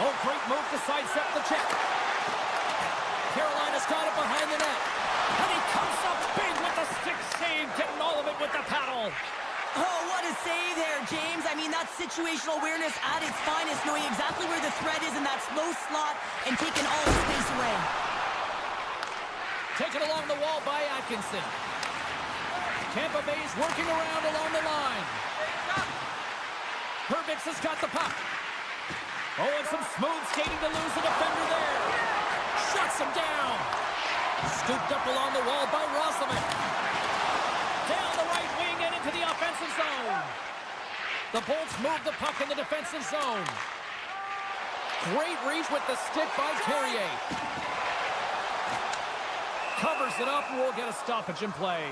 Oh, great move to sidestep the check. Carolina's got it behind the net. And he comes up big with the stick save, getting all of it with the paddle. Oh, what a save there, James. I mean, that's situational awareness at its finest, knowing exactly where the threat is in that slow slot and taking all the space away. Taken along the wall by Atkinson. Tampa Bay's working around along the line. Herbix has got the puck. Oh, and some smooth skating to lose the defender there. Shuts him down. Scooped up along the wall by Roslovic. Down the right wing and into the offensive zone. The Bolts move the puck in the defensive zone. Great reach with the stick by Carrier. Covers it up and we'll get a stoppage in play.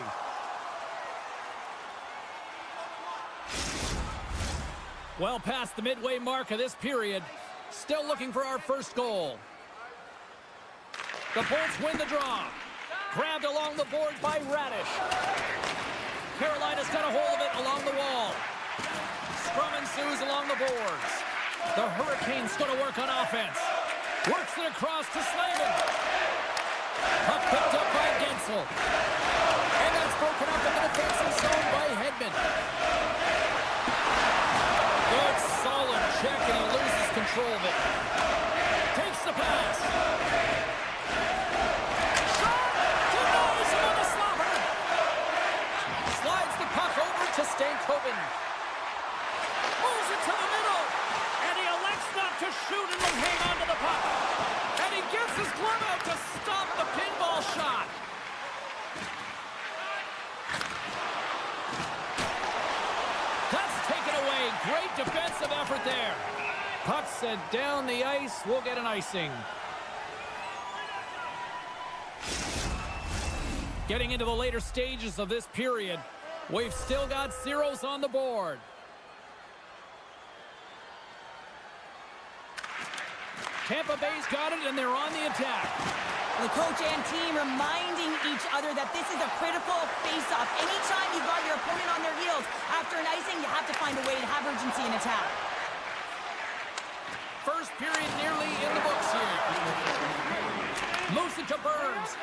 Well past the midway mark of this period. Still looking for our first goal. The Bolts win the draw. Grabbed along the board by Radish. Carolina's got a hold of it along the wall. Scrum ensues along the boards. The Hurricanes going to work on offense. Works it across to Slavin. Puck picked up by Gensel. And that's broken up in the defensive zone by Hedman. Good solid check and he loses control of it. Takes the pass. To Stankoven. Moves it to the middle. And he elects not to shoot and will hang on to the puck. And he gets his glove out to stop the pinball shot. That's taken away. Great defensive effort there. Puck sent down the ice. We'll get an icing. Getting into the later stages of this period, we've still got zeros on the board. Tampa Bay's got it, and they're on the attack. The coach and team reminding each other that this is a critical face-off. Anytime you've got your opponent on their heels after an icing, you have to find a way to have urgency in attack. First period nearly in the books here. Moves it to Burns.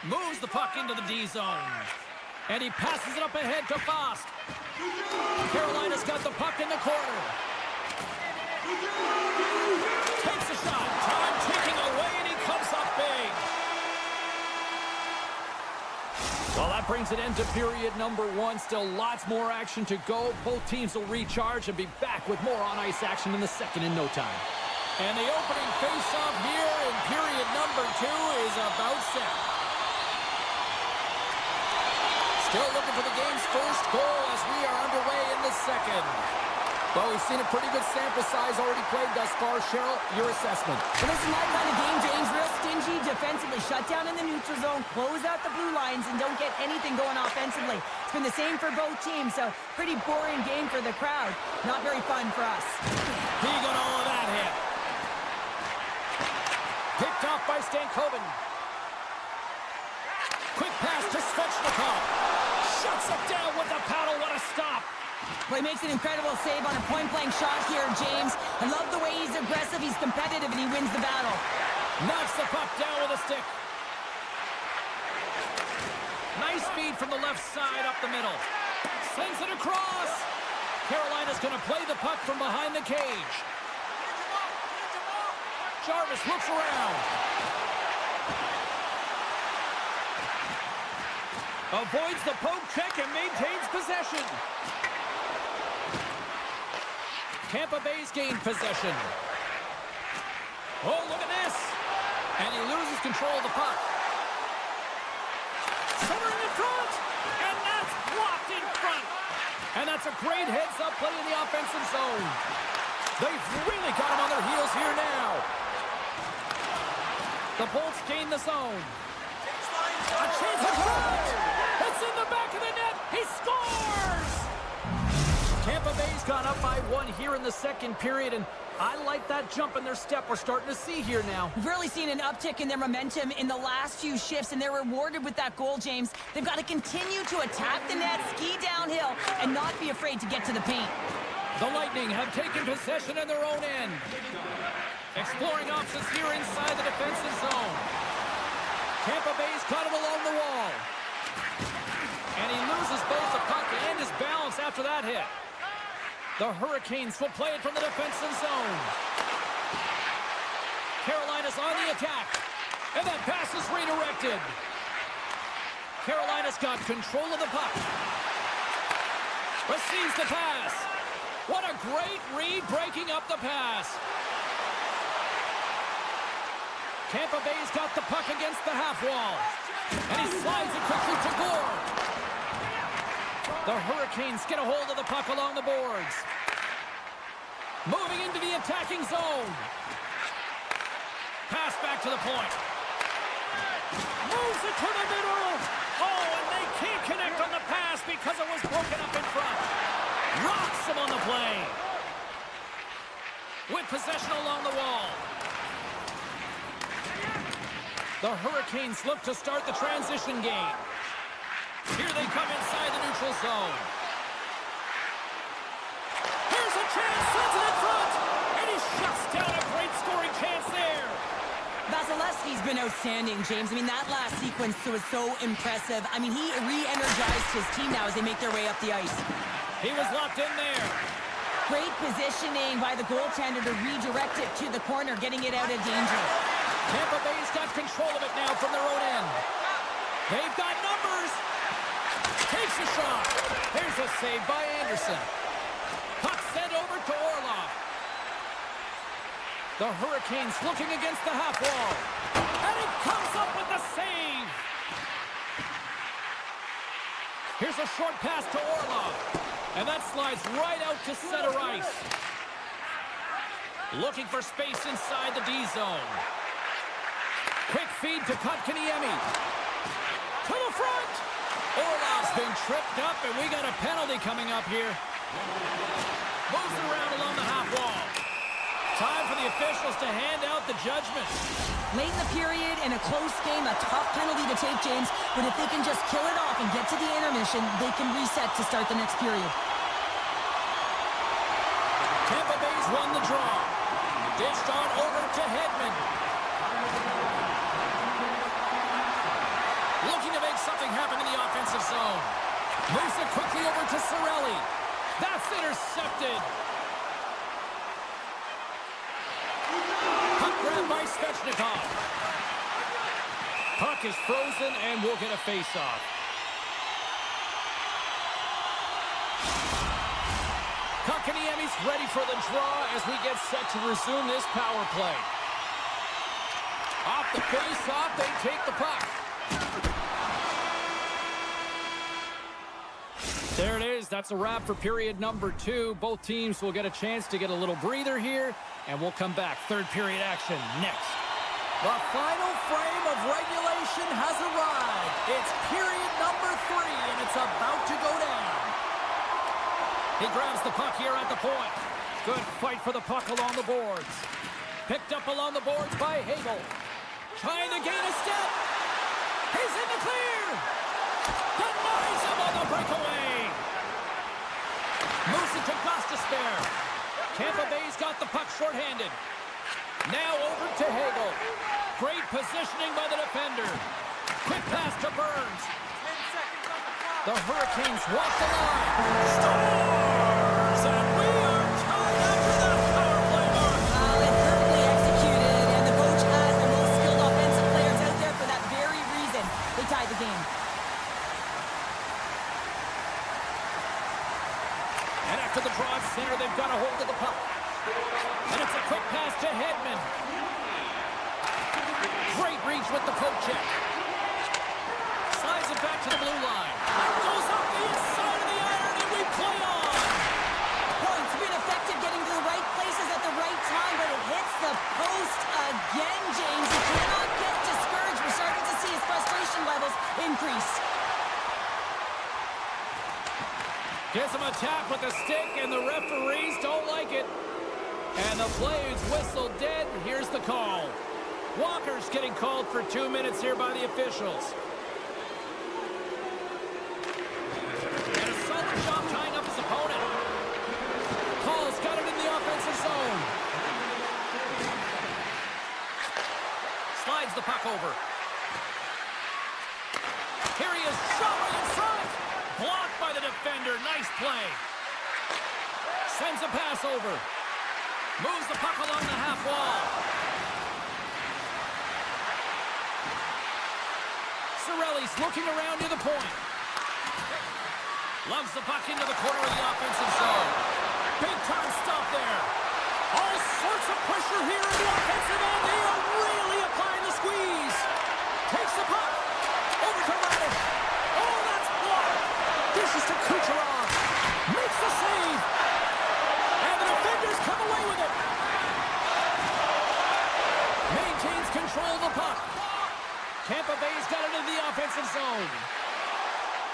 Moves the puck into the D zone. And he passes it up ahead to Fost. Carolina's got the puck in the corner. Takes a shot. Time Well, that brings an end to period number 1. Still lots more action to go. Both teams will recharge and be back with more on-ice action in the second in no time. And the opening face-off here in period number 2 is about set. Still looking for the game's first goal as we are underway in the second. Well, we've seen a pretty good sample size already played thus far. Cheryl, your assessment. Well, this is my kind of game, James. Real stingy defensively. Shut down in the neutral zone, close out the blue lines, and don't get anything going offensively. It's been the same for both teams, so pretty boring game for the crowd. Not very fun for us. He got all of that hit. Picked off by Stankoven. Quick pass to Svechnikov. Shuts it down with the paddle. What a stop. Well, he makes an incredible save on a point-blank shot here, James. I love the way he's aggressive, he's competitive, and he wins the battle. Knocks the puck down with a stick. Nice feed from the left side up the middle. Sends it across. Carolina's going to play the puck from behind the cage. Jarvis looks around. Avoids the poke check and maintains possession. Tampa Bay's gained possession. Oh, look at this. And he loses control of the puck. Centering in front. And that's blocked in front. And that's a great heads-up play in the offensive zone. They've really got him on their heels here now. The Bolts gain the zone. A chance in front. It's in the back of the net. He scores! Tampa Bay's gone up by 1 here in the second period, and I like that jump in their step we're starting to see here now. We've really seen an uptick in their momentum in the last few shifts, and they're rewarded with that goal, James. They've got to continue to attack the net, ski downhill, and not be afraid to get to the paint. The Lightning have taken possession in their own end. Exploring options here inside the defensive zone. Tampa Bay's got it along the wall. And he loses both the puck and his balance after that hit. The Hurricanes will play it from the defensive zone. Carolina's on the attack. And that pass is redirected. Carolina's got control of the puck. Receives the pass. What a great read breaking up the pass. Tampa Bay's got the puck against the half wall. And he slides it quickly to Gore. The Hurricanes get a hold of the puck along the boards. Moving into the attacking zone. Pass back to the point. Moves it to the middle. Oh, and they can't connect on the pass because it was broken up in front. Rocks him on the play. With possession along the wall. The Hurricanes look to start the transition game. Here they come inside the neutral zone. Here's a chance, sends it in front, and he shuts down a great scoring chance there. Vasilevsky's been outstanding, James. I mean, that last sequence was so impressive. I mean, he re-energized his team now as they make their way up the ice. He was locked in there. Great positioning by the goaltender to redirect it to the corner, getting it out of danger. Tampa Bay's got control of it now from their own end. They've got numbers. Takes a shot. Here's a save by Anderson. Puck sent over to Orlov. The Hurricanes looking against the half wall. And he comes up with the save. Here's a short pass to Orlov. And that slides right out to center ice. Looking for space inside the D zone. Quick feed to Kotkaniemi. To the front. Orlov's been tripped up, and we got a penalty coming up here. Moves it around along the half wall. Time for the officials to hand out the judgment. Late in the period, in a close game, a tough penalty to take, James. But if they can just kill it off and get to the intermission, they can reset to start the next period. Tampa Bay's won the draw. Dished on over to Hedman. Looking to make something happen in the offensive zone. Moves it quickly over to Cirelli. That's intercepted. Puck grab by Svechnikov. Puck is frozen and we'll get a face-off. base, ready for the draw as we get set to resume this power play. Off the face-off, they take the puck. There it is. That's a wrap for period number 2. Both teams will get a chance to get a little breather here, and we'll come back. Third period action next. The final frame of regulation has arrived. It's period number 3, and it's about to go down. He grabs the puck here at the point. Good fight for the puck along the boards. Picked up along the boards by Hagel. Trying to gain a step. He's in the clear. Denies him on the breakaway. Moves it to Gostisbehere. Tampa Bay's got the puck shorthanded. Now over to Hagel. Great positioning by the defender. Quick pass to Burns. 10 seconds on the clock. The Hurricanes walk the line. Scores! And we are tied after that power play mark. It's perfectly executed, and the coach has the most skilled offensive players out there for that very reason. They tied the game. And after the draw at center, they've got a hold of the puck. And it's a quick pass to Hedman. Great reach with the poke check. Slides it back to the blue line. And goes up the inside of the iron, and we play on. Points been effective getting to the right places at the right time, but it hits the post again, James. He cannot get discouraged. We're starting to see his frustration levels increase. Gives him a tap with the stick, and the referees don't like it. And the play is whistled dead. Here's the call. Walker's getting called for 2 minutes here by the officials. And a solid job tying up his opponent. Paul's got it in the offensive zone. Slides the puck over. Here he is, shot right in front. Blocked by the defender. Nice play. Sends a pass over. Moves the puck along the half wall. Cirelli's looking around near the point. Loves the puck into the corner of the offensive zone. Big time stop there. All sorts of pressure here in the offensive end. They are really applying the squeeze. Takes the puck. Over to Radish. Oh, that's blocked. Dishes to Kucherov. Makes the save. And the defenders come away with it. Maintains control of the puck. Tampa Bay's got it in the offensive zone.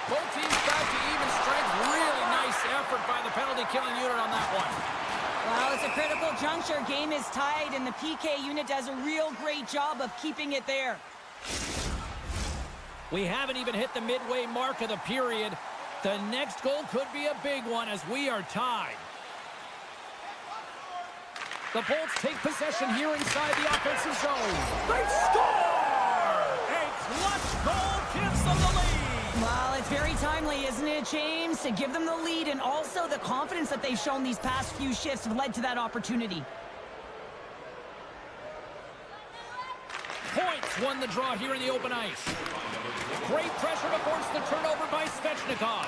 Both teams back to even strength. Really nice effort by the penalty-killing unit on that one. Well, it's a critical juncture. Game is tied, and the PK unit does a real great job of keeping it there. We haven't even hit the midway mark of the period. The next goal could be a big one as we are tied. The Bolts take possession here inside the offensive zone. They score! A clutch goal gives them the lead. Well, it's very timely, isn't it, James? To give them the lead, and also the confidence that they've shown these past few shifts have led to that opportunity. Points won the draw here in the open ice. Great pressure to force the turnover by Svechnikov.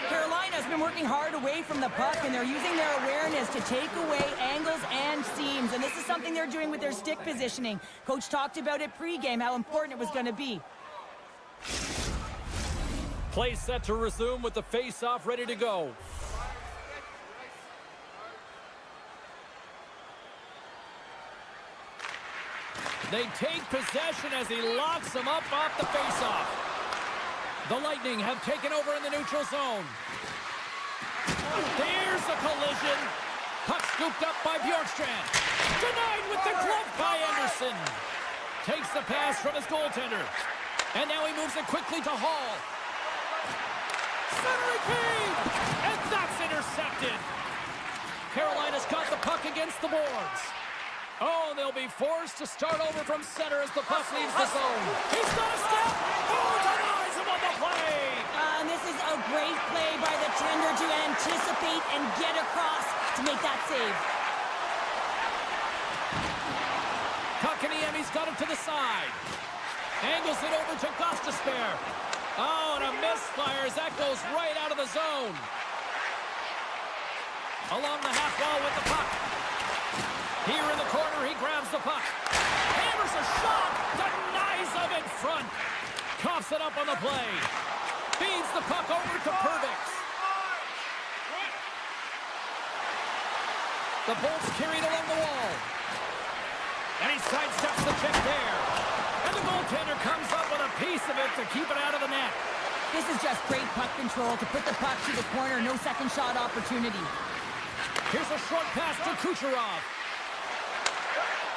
Carolina's been working hard away from the puck, and they're using their awareness to take away angles and seams. And this is something they're doing with their stick positioning. Coach talked about it pregame, how important it was going to be. Play set to resume with the face-off ready to go. They take possession as he locks them up off the face-off. The Lightning have taken over in the neutral zone. There's a collision. Puck scooped up by Bjorkstrand. Denied with the glove by Anderson. Takes the pass from his goaltender. And now he moves it quickly to Hall. Centering feed! And that's intercepted. Carolina's got the puck against the boards. Oh, they'll be forced to start over from center as the puck leaves the zone. He's got a step. Oh, denies him on the play. And this is a great play by the tender to anticipate and get across to make that save. Kotkaniemi's got it to the side. Angles it over to Gostisbehere. Oh, and a misfire as that goes right out of the zone. Along the half wall with the puck. Here in the corner, he grabs the puck. Hammers a shot. Denies him in front. Coughs it up on the play. Feeds the puck over to Pervix. The Bolts carried along the wall. And he sidesteps the check there. And the goaltender comes up with a piece of it to keep it out of the net. This is just great puck control to put the puck to the corner. No second shot opportunity. Here's a short pass to Kucherov.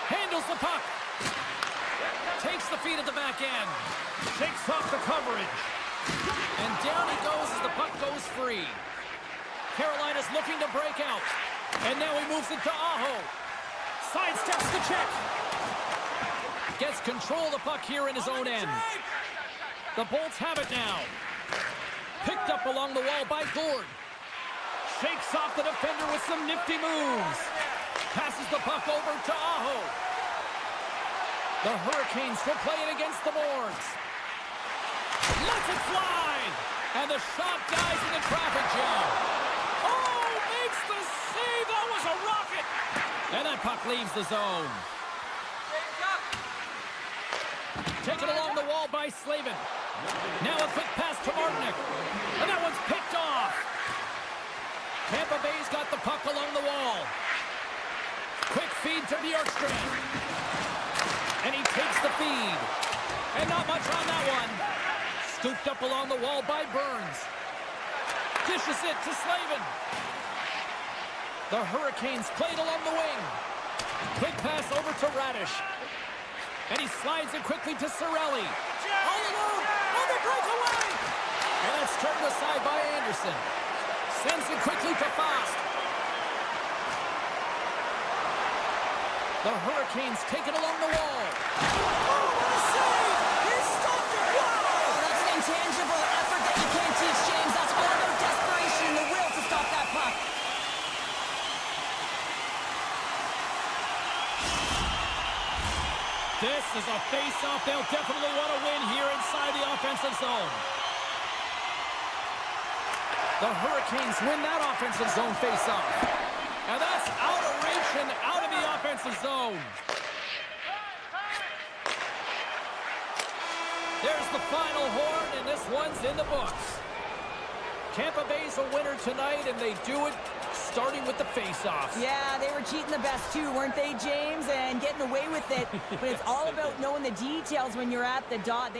Handles the puck. Takes the feed at the back end. Shakes off the coverage. And down he goes as the puck goes free. Carolina's looking to break out. And now he moves it to Aho. Sidesteps the check. Gets control of the puck here in his own end. The Bolts have it now. Picked up along the wall by Gord. Shakes off the defender with some nifty moves. Passes the puck over to Aho. The Hurricanes will play it against the boards. Lets it fly. And the shot dies in the traffic jam. Oh, makes the save. That was a rocket. And that puck leaves the zone. Taken along the wall by Slavin. Now a quick pass to Martinic. And that one's picked off. Tampa Bay's got the puck along the wall. Quick feed to Bjorkstrand. And he takes the feed. And not much on that one. Scooped up along the wall by Burns. Dishes it to Slavin. The Hurricanes played along the wing. Quick pass over to Radish. And he slides it quickly to Cirelli. All alone on the breakaway. And it's turned aside by Anderson. Sends it quickly to Faust. The Hurricanes take it along the wall. Oh, what a save! He stopped it! Wow! That's an intangible effort that you can't teach, James. That's all about desperation and the will to stop that puck. This is a face-off they'll definitely want to win here inside the offensive zone. The Hurricanes win that offensive zone face-off. And that's out of reach and out of the offensive zone. There's the final horn, and this one's in the books. Tampa Bay's a winner tonight, and they do it starting with the face-offs. Yeah, they were cheating the best too, weren't they, James? And getting away with it. But it's all about knowing the details when you're at the dot.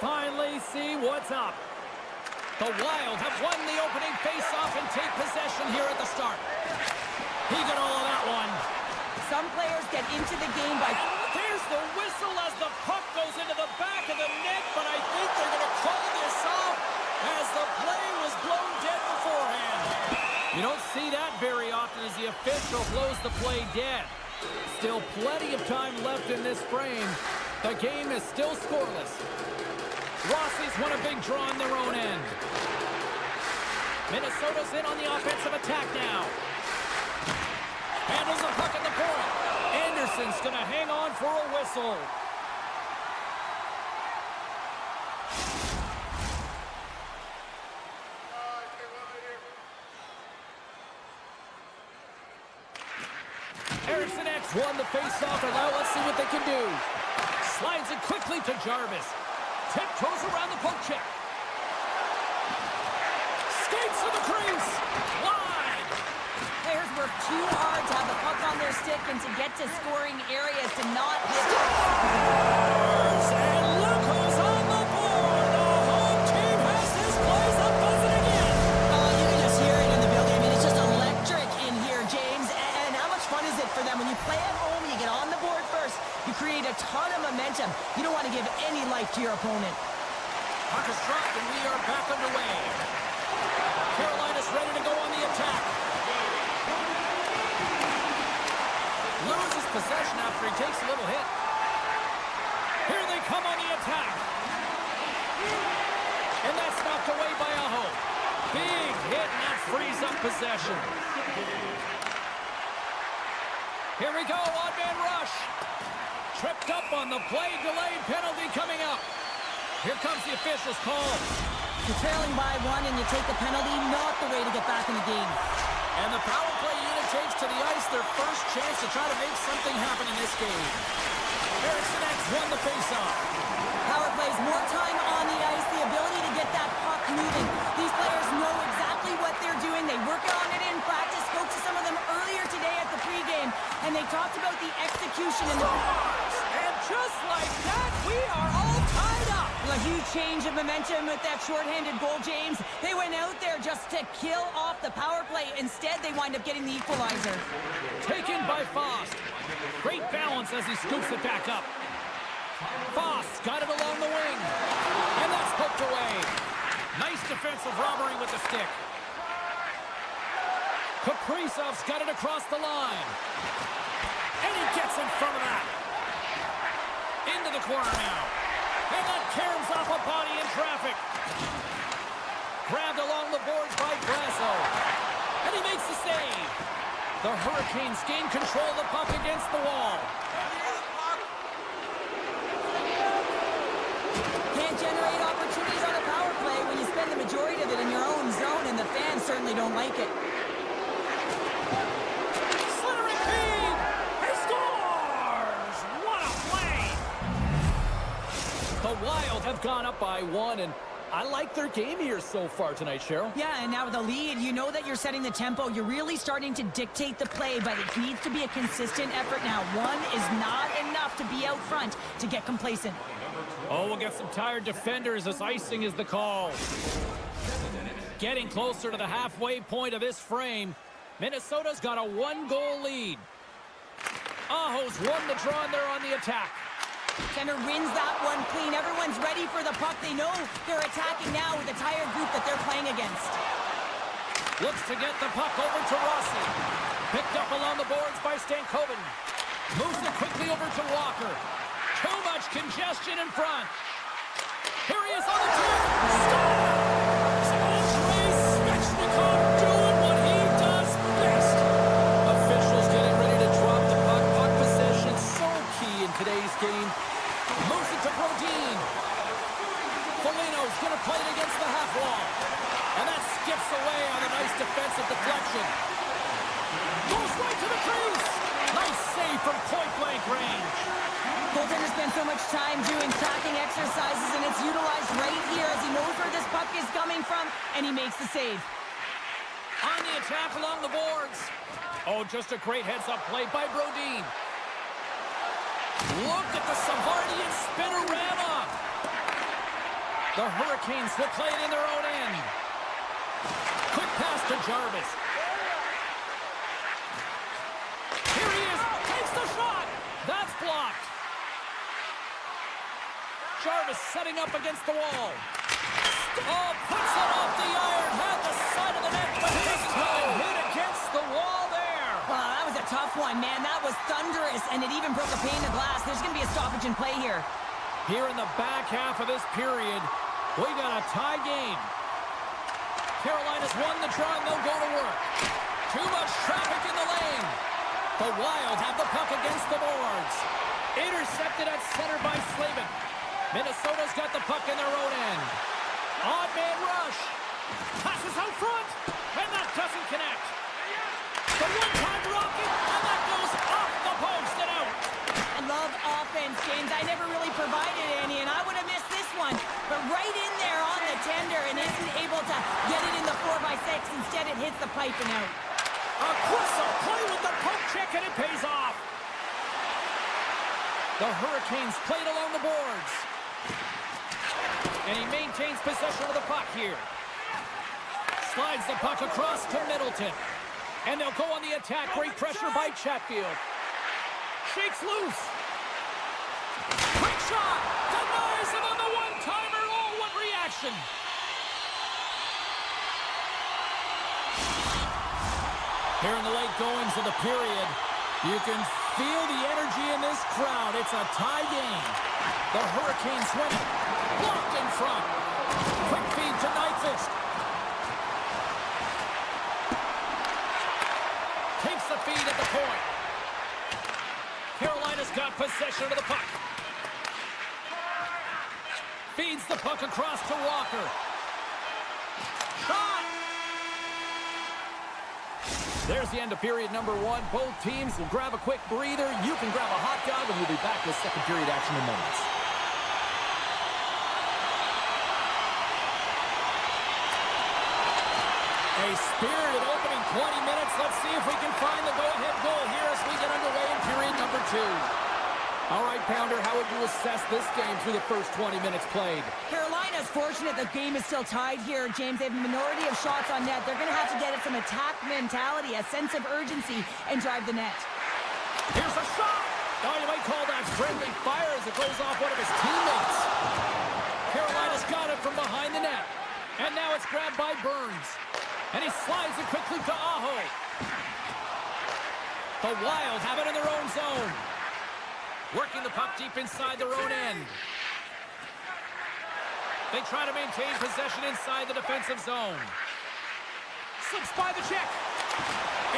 finally see what's up. The Wild have won the opening face-off and take possession here at the start. He got all of that one. Some players get into the game by... There's the whistle as the puck goes into the back of the net, but I think they're going to call this off as the play was blown dead beforehand. You don't see that very often as the official blows the play dead. Still plenty of time left in this frame. The game is still scoreless. Rossi's won a big draw on their own end. Minnesota's in on the offensive attack now. Handles the puck at the point. Anderson's going to hang on for a whistle. Erickson X won the faceoff, and now let's see what they can do. Slides it quickly to Jarvis. Tiptoes around the poke check. Skates to the crease. Wide. Players work too hard to have the puck on their stick and to get to scoring areas to not hit. Scores! And look who's on the board. The home team has this place up buzzing again. Oh, you can just hear it in the building. I mean, it's just electric in here, James. And how much fun is it for them when you play at home, you get on the board first, you create a ton of momentum. You don't want to give any life to your opponent. Puck is dropped, and we are back underway. Carolina's ready to go on the attack. Loses possession after he takes a little hit. Here they come on the attack. And that's knocked away by Aho. Big hit, and that frees up possession. Here we go, odd-man rush. Tripped up on the play, delayed penalty coming up. Here comes the official's call. You're trailing by one and you take the penalty, not the way to get back in the game. And the power play unit takes to the ice their first chance to try to make something happen in this game. Erickson X won the faceoff. Power plays, more time on the ice, the ability to get that puck moving. These players know exactly what they're doing. They work on it in practice. Spoke to some of them earlier today at the pregame, and they talked about the execution in the... And just like that, we are all tied up. A huge change of momentum with that shorthanded goal, James. They went out there just to kill off the power play. Instead, they wind up getting the equalizer. Taken by Fost. Great balance as he scoops it back up. Fost got it along the wing. And that's poked away. Nice defensive robbery with the stick. Kaprizov's got it across the line. And he gets in front of that. Into the corner now. And that caroms off a body in traffic. Grabbed along the boards by Brasso. And he makes the save. The Hurricanes gain control of the puck against the wall. Can't generate opportunities on a power play when you spend the majority of it in your own zone, and the fans certainly don't like it. Slithering feed! He scores! What a play! The Wild have gone up by one, and I like their game here so far tonight, Cheryl. Yeah, and now with the lead, you know that you're setting the tempo. You're really starting to dictate the play, but it needs to be a consistent effort now. One is not enough to be out front to get complacent. Oh, we'll get some tired defenders as icing is the call. Getting closer to the halfway point of this frame. Minnesota's got a one-goal lead. Aho's won the draw and they're on the attack. Center wins that one clean. Everyone's ready for the puck. They know they're attacking now with the tired group that they're playing against. Looks to get the puck over to Rossi. Picked up along the boards by Stankoven. Moves it quickly over to Walker. Too much congestion in front. Here he is on the track. Scores! Andrei Svechnikov doing what he does best. Officials getting ready to drop the puck. Puck possession so key in today's game. Moves it to Brodin. Foligno's going to play it against the half wall. And that skips away on a nice defensive deflection. Goes right to the crease. Nice save from point-blank range. Goaltender spends so much time doing tracking exercises, and it's utilized right here as he knows where this puck is coming from, and he makes the save. On the attack along the boards. Oh, just a great heads-up play by Brodin. Look at the Savardian spinorama. The Hurricanes will play it in their own end. Quick pass to Jarvis. Here he is. Takes the shot. That's blocked. Jarvis setting up against the wall. Oh, puts it off the iron. Had the side of the net, but his toe hit against the wall there. Wow, that was a tough one, man. That was thunderous, and it even broke a pane of glass. There's going to be a stoppage in play here. Here in the back half of this period, we got a tie game. Carolina's won the draw, and they'll go to work. Too much traffic in the lane. The Wild have the puck against the boards. Intercepted at center by Slavin. Minnesota's got the puck in their own end. Odd man rush. Passes out front, and that doesn't connect. The one-time rocket, and that goes off the post and out. I love offense, James. I never really provided any, and I would have missed this one. But right in there on the tender and isn't able to get it in the 4x6. Instead, it hits the pipe and out. A whistle play with the poke check, and it pays off. The Hurricanes played along the boards. And he maintains possession of the puck here. Slides the puck across to Middleton. And they'll go on the attack. Great pressure by Chatfield. Shakes loose. Quick shot. Denies him on the one-timer. Oh, what reaction. Here in the late goings of the period, you can feel the energy in this crowd. It's a tie game. The Hurricanes win it. Blocked in front. Quick feed to Nyquist. Takes the feed at the point. Carolina's got possession of the puck. Feeds the puck across to Walker. Shot! There's the end of period number one. Both teams will grab a quick breather. You can grab a hot dog, and we'll be back with second period action in moments. A spirited opening 20 minutes. Let's see if we can find the go-ahead goal here as we get underway in period number two. All right, Pounder, how would you assess this game through the first 20 minutes played? Carolina's fortunate the game is still tied here, James. They have a minority of shots on net. They're going to have to get at some attack mentality, a sense of urgency, and drive the net. Here's a shot! Oh, you might call that friendly fire as it goes off one of his teammates. Carolina's got it from behind the net. And now it's grabbed by Burns. And he slides it quickly to Aho. The Wild have it in their own zone. Working the puck deep inside their own end. They try to maintain possession inside the defensive zone. Slips by the check.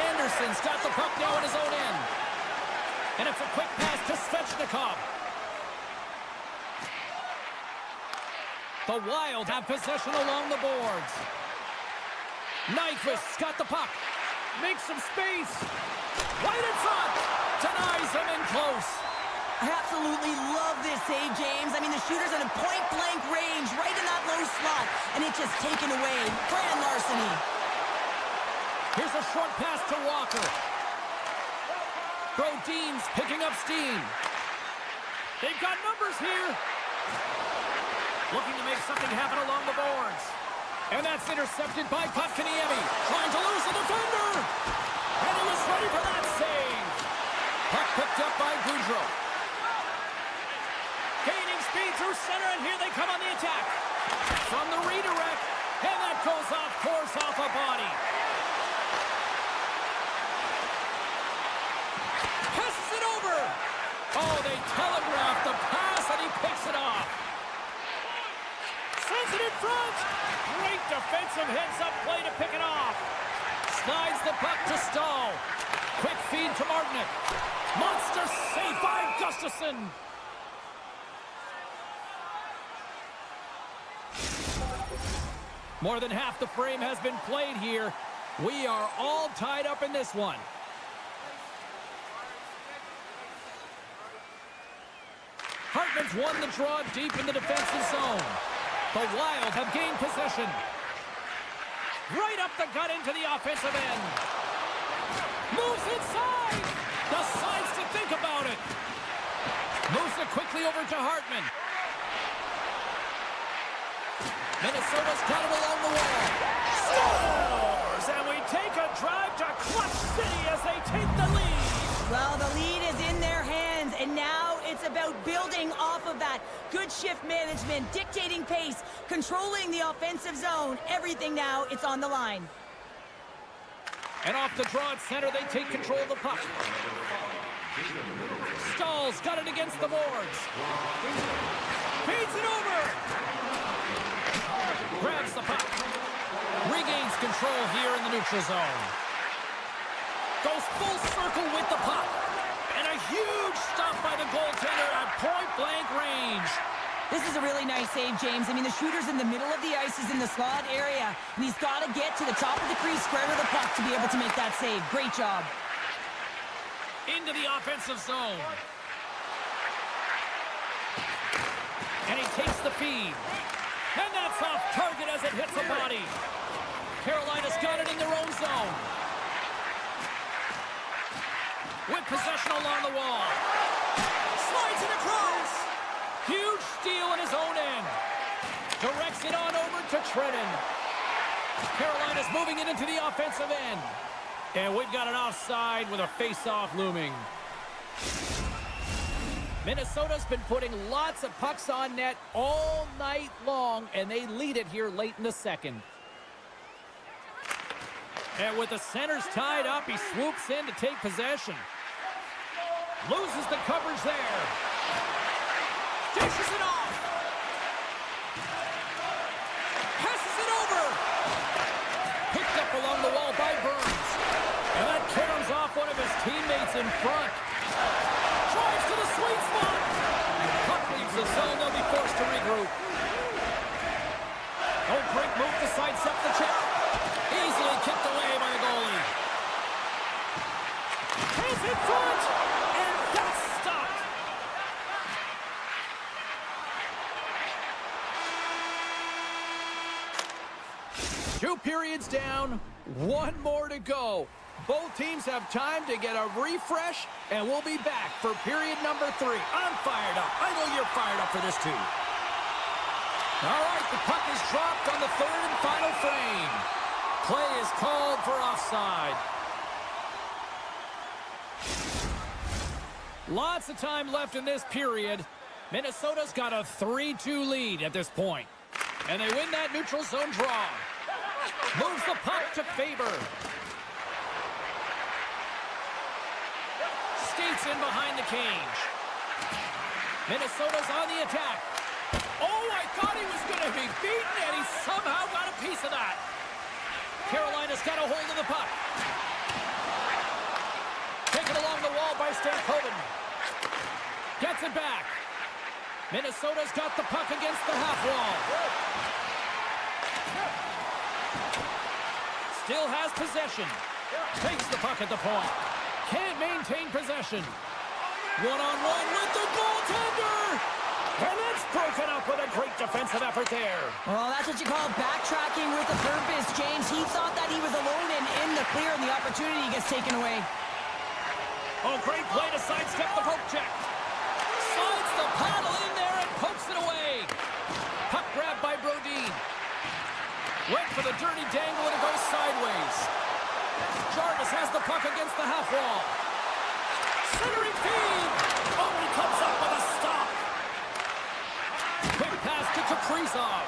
Anderson's got the puck now in his own end. And it's a quick pass to Svechnikov. The Wild have possession along the boards. Nyquist's got the puck. Makes some space. Right in front. Denies him in close. I absolutely love this save, James. I mean, the shooter's in a point-blank range, right in that low slot, and it's just taken away. Grand larceny. Here's a short pass to Walker. Brodin's picking up steam. They've got numbers here. Looking to make something happen along the boards. And that's intercepted by Kotkaniemi. Trying to lose the defender. And he was ready for that save. Puck picked up by Goudreau. Gaining speed through center, and here they come on the attack. From the redirect, and that goes off course off a body. Passes it over. Oh, they telegraphed the pass, and he picks it off. Sends it in front. Great defensive heads-up play to pick it off. Slides the puck to Stahl. Quick feed to Martinic. Monster save by Gustafsson. More than half the frame has been played here. We are all tied up in this one. Hartman's won the draw deep in the defensive zone. The Wild have gained possession. Right up the gut into the offensive end. Moves inside. Decides to think about it. Moves it quickly over to Hartman. Minnesota's got it along the wall. Scores! And we take a drive to Clutch City as they take the lead. Well, the lead is in their hands, and now it's about building off of that. Good shift management, dictating pace, controlling the offensive zone. Everything now, it's on the line. And off the draw at center, they take control of the puck. Stahl's got it against the boards. Feeds it over. Grabs the puck. Regains control here in the neutral zone. Goes full circle with the puck. And a huge stop by the goaltender at point-blank range. This is a really nice save, James. I mean, the shooter's in the middle of the ice. He's in the slot area, and he's got to get to the top of the crease, square to the puck to be able to make that save. Great job. Into the offensive zone. And he takes the feed. And that's off target as it hits a body. Carolina's got it in their own zone. With possession along the wall. Slides it across. Huge steal in his own end. Directs it on over to Trenton. Carolina's moving it into the offensive end. And we've got an offside with a face-off looming. Minnesota's been putting lots of pucks on net all night long, and they lead it here late in the second. And with the centers tied up, he swoops in to take possession. Loses the coverage there. Dishes it off. Passes it over. Picked up along the wall by Burns. And that caroms off one of his teammates in front. Drives to the sweet spot. Puck leaves the zone. They'll be forced to regroup. Oh, great move to sidestep the check. Easily kicked away by the goalie. Hands in front. And that's stopped. Two periods down. One more to go. Both teams have time to get a refresh, and we'll be back for period number 3. I'm fired up. I know you're fired up for this, too. All right, the puck is dropped on the third and final frame. Play is called for offside. Lots of time left in this period. Minnesota's got a 3-2 lead at this point. And they win that neutral zone draw. Moves the puck to Faber. Skates in behind the cage. Minnesota's on the attack. Oh, I thought he was going to be beaten, and he somehow got a piece of that. Carolina's got a hold of the puck. Taken along the wall by Stankoven. Gets it back. Minnesota's got the puck against the half wall. Still has possession. Takes the puck at the point. Can't maintain possession. One-on-one with the goaltender. And that's broken up with a great defensive effort there. Well, that's what you call backtracking with a purpose, James. He thought that he was alone and in the clear, and the opportunity gets taken away. Oh, great play to sidestep the poke check. Slides the paddle in there and pokes it away. Puck grab by Brodin. Went for the dirty dangle and it goes sideways. Jarvis has the puck against the half wall. Centering feed. Oh, he comes up with a stop. Quick pass to Kaprizov.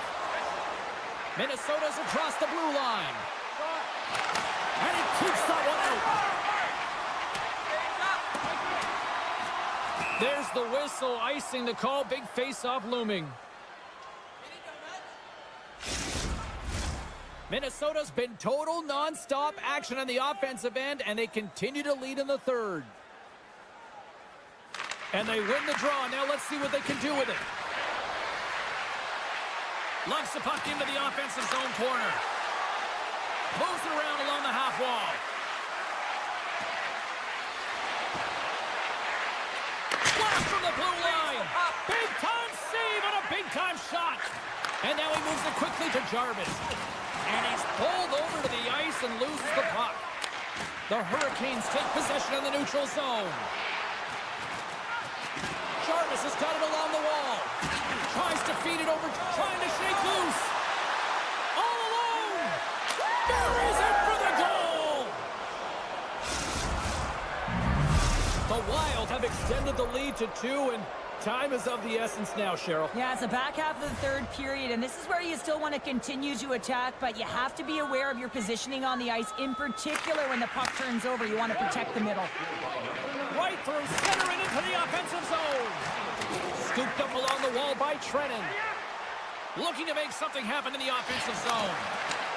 Minnesota's across the blue line. And he keeps that one out. There's the whistle, icing the call. Big face-off looming. Minnesota's been total non-stop action on the offensive end, and they continue to lead in the third. And they win the draw. Now let's see what they can do with it. Lugs the puck into the offensive zone corner. Moves it around along the half wall. Blast from the blue line. Big-time save and a big-time shot. And now he moves it quickly to Jarvis. And he's pulled over to the ice and loses the puck. The Hurricanes take possession in the neutral zone. Jarvis has got it along the wall. Tries to feed it over, trying to shake loose. The Wild have extended the lead to 2, and time is of the essence now, Cheryl. Yeah, it's the back half of the third period, and this is where you still want to continue to attack, but you have to be aware of your positioning on the ice, in particular when the puck turns over. You want to protect the middle. Right through center and into the offensive zone. Scooped up along the wall by Trennan. Looking to make something happen in the offensive zone.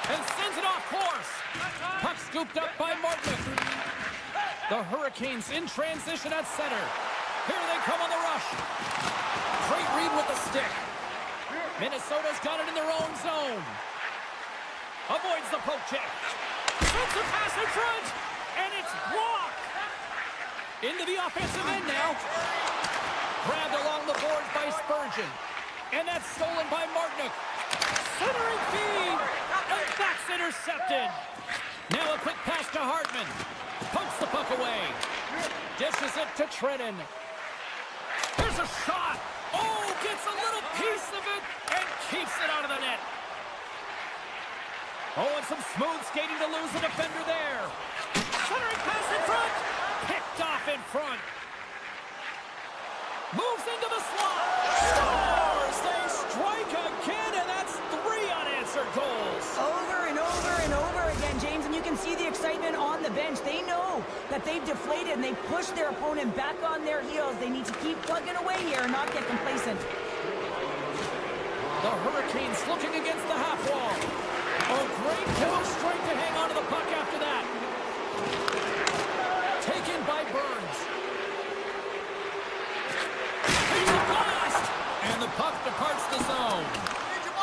And sends it off course. Puck scooped up by Martin. The Hurricanes in transition at center. Here they come on the rush. Great read with the stick. Minnesota's got it in their own zone. Avoids the poke check. Sends a pass in front. And it's blocked. Into the offensive end now. Grabbed along the boards by Spurgeon. And that's stolen by Martinook. Centering feed. And that's intercepted. Now a quick pass to Hartman. Pumps the puck away. Dishes it to Trennan. Here's a shot. Oh, gets a little piece of it and keeps it out of the net. Oh, and some smooth skating to lose the defender there. Centering pass in front. Picked off in front. Moves into the slot. Scores! They strike again, and that's 3 unanswered goals. Over and over and over again, James, and you can see the excitement on the bench. They know that they've deflated, and they push their opponent back on their heels. They need to keep plugging away here and not get complacent. The Hurricanes looking against the half wall. Oh, great kill strength to hang on to the puck after that. Taken by Burns. He's a blast! And the puck departs the zone.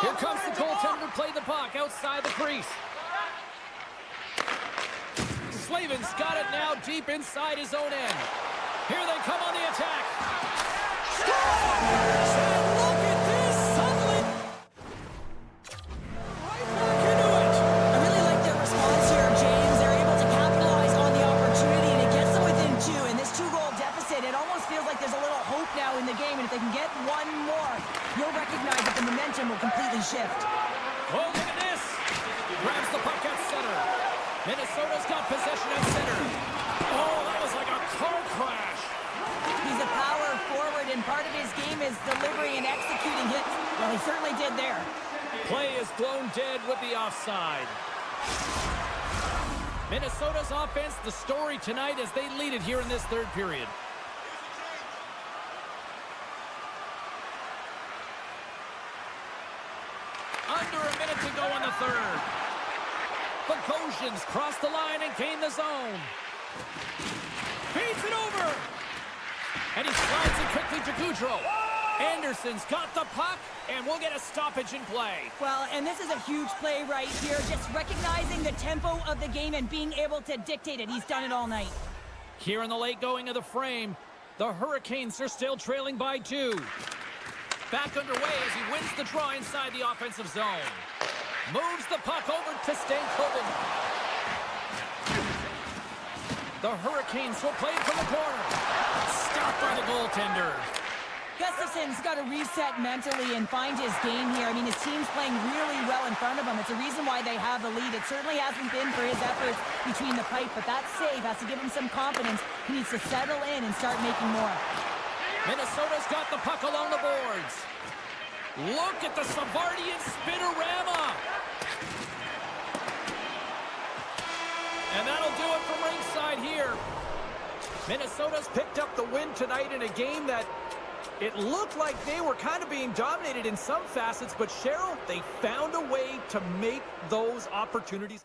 Here comes the goaltender to play the puck outside the crease. Slavin's got it now deep inside his own end. Here they come on the attack. Scores! And look at this, Sutherland! Right back into it. I really like their response here, James. They're able to capitalize on the opportunity, and it gets them within 2. And this 2-goal deficit, it almost feels like there's a little hope now in the game. And if they can get one more, you'll recognize that the momentum will completely shift. Oh, look at this. Grabs the puck at center. Minnesota's got possession at center. Oh, that was like a car crash. He's a power forward, and part of his game is delivering and executing hits. Well, he certainly did there. Play is blown dead with the offside. Minnesota's offense, the story tonight as they lead it here in this third period. Under a minute to go in the third. Bogosian's crossed the line and gained the zone. Feeds it over. And he slides it quickly to Goudreau. Anderson's got the puck, and we'll get a stoppage in play. Well, and this is a huge play right here. Just recognizing the tempo of the game and being able to dictate it. He's done it all night. Here in the late going of the frame, the Hurricanes are still trailing by 2. Back underway as he wins the draw inside the offensive zone. Moves the puck over to Stankoven. The Hurricanes will play it from the corner. Stopped by the goaltender. Gustafson's got to reset mentally and find his game here. I mean, his team's playing really well in front of him. It's a reason why they have the lead. It certainly hasn't been for his efforts between the pipe, but that save has to give him some confidence. He needs to settle in and start making more. Minnesota's got the puck along the boards. Look at the Savardian spinorama. And that'll do it from ringside here. Minnesota's picked up the win tonight in a game that it looked like they were kind of being dominated in some facets, but Cheryl, they found a way to make those opportunities.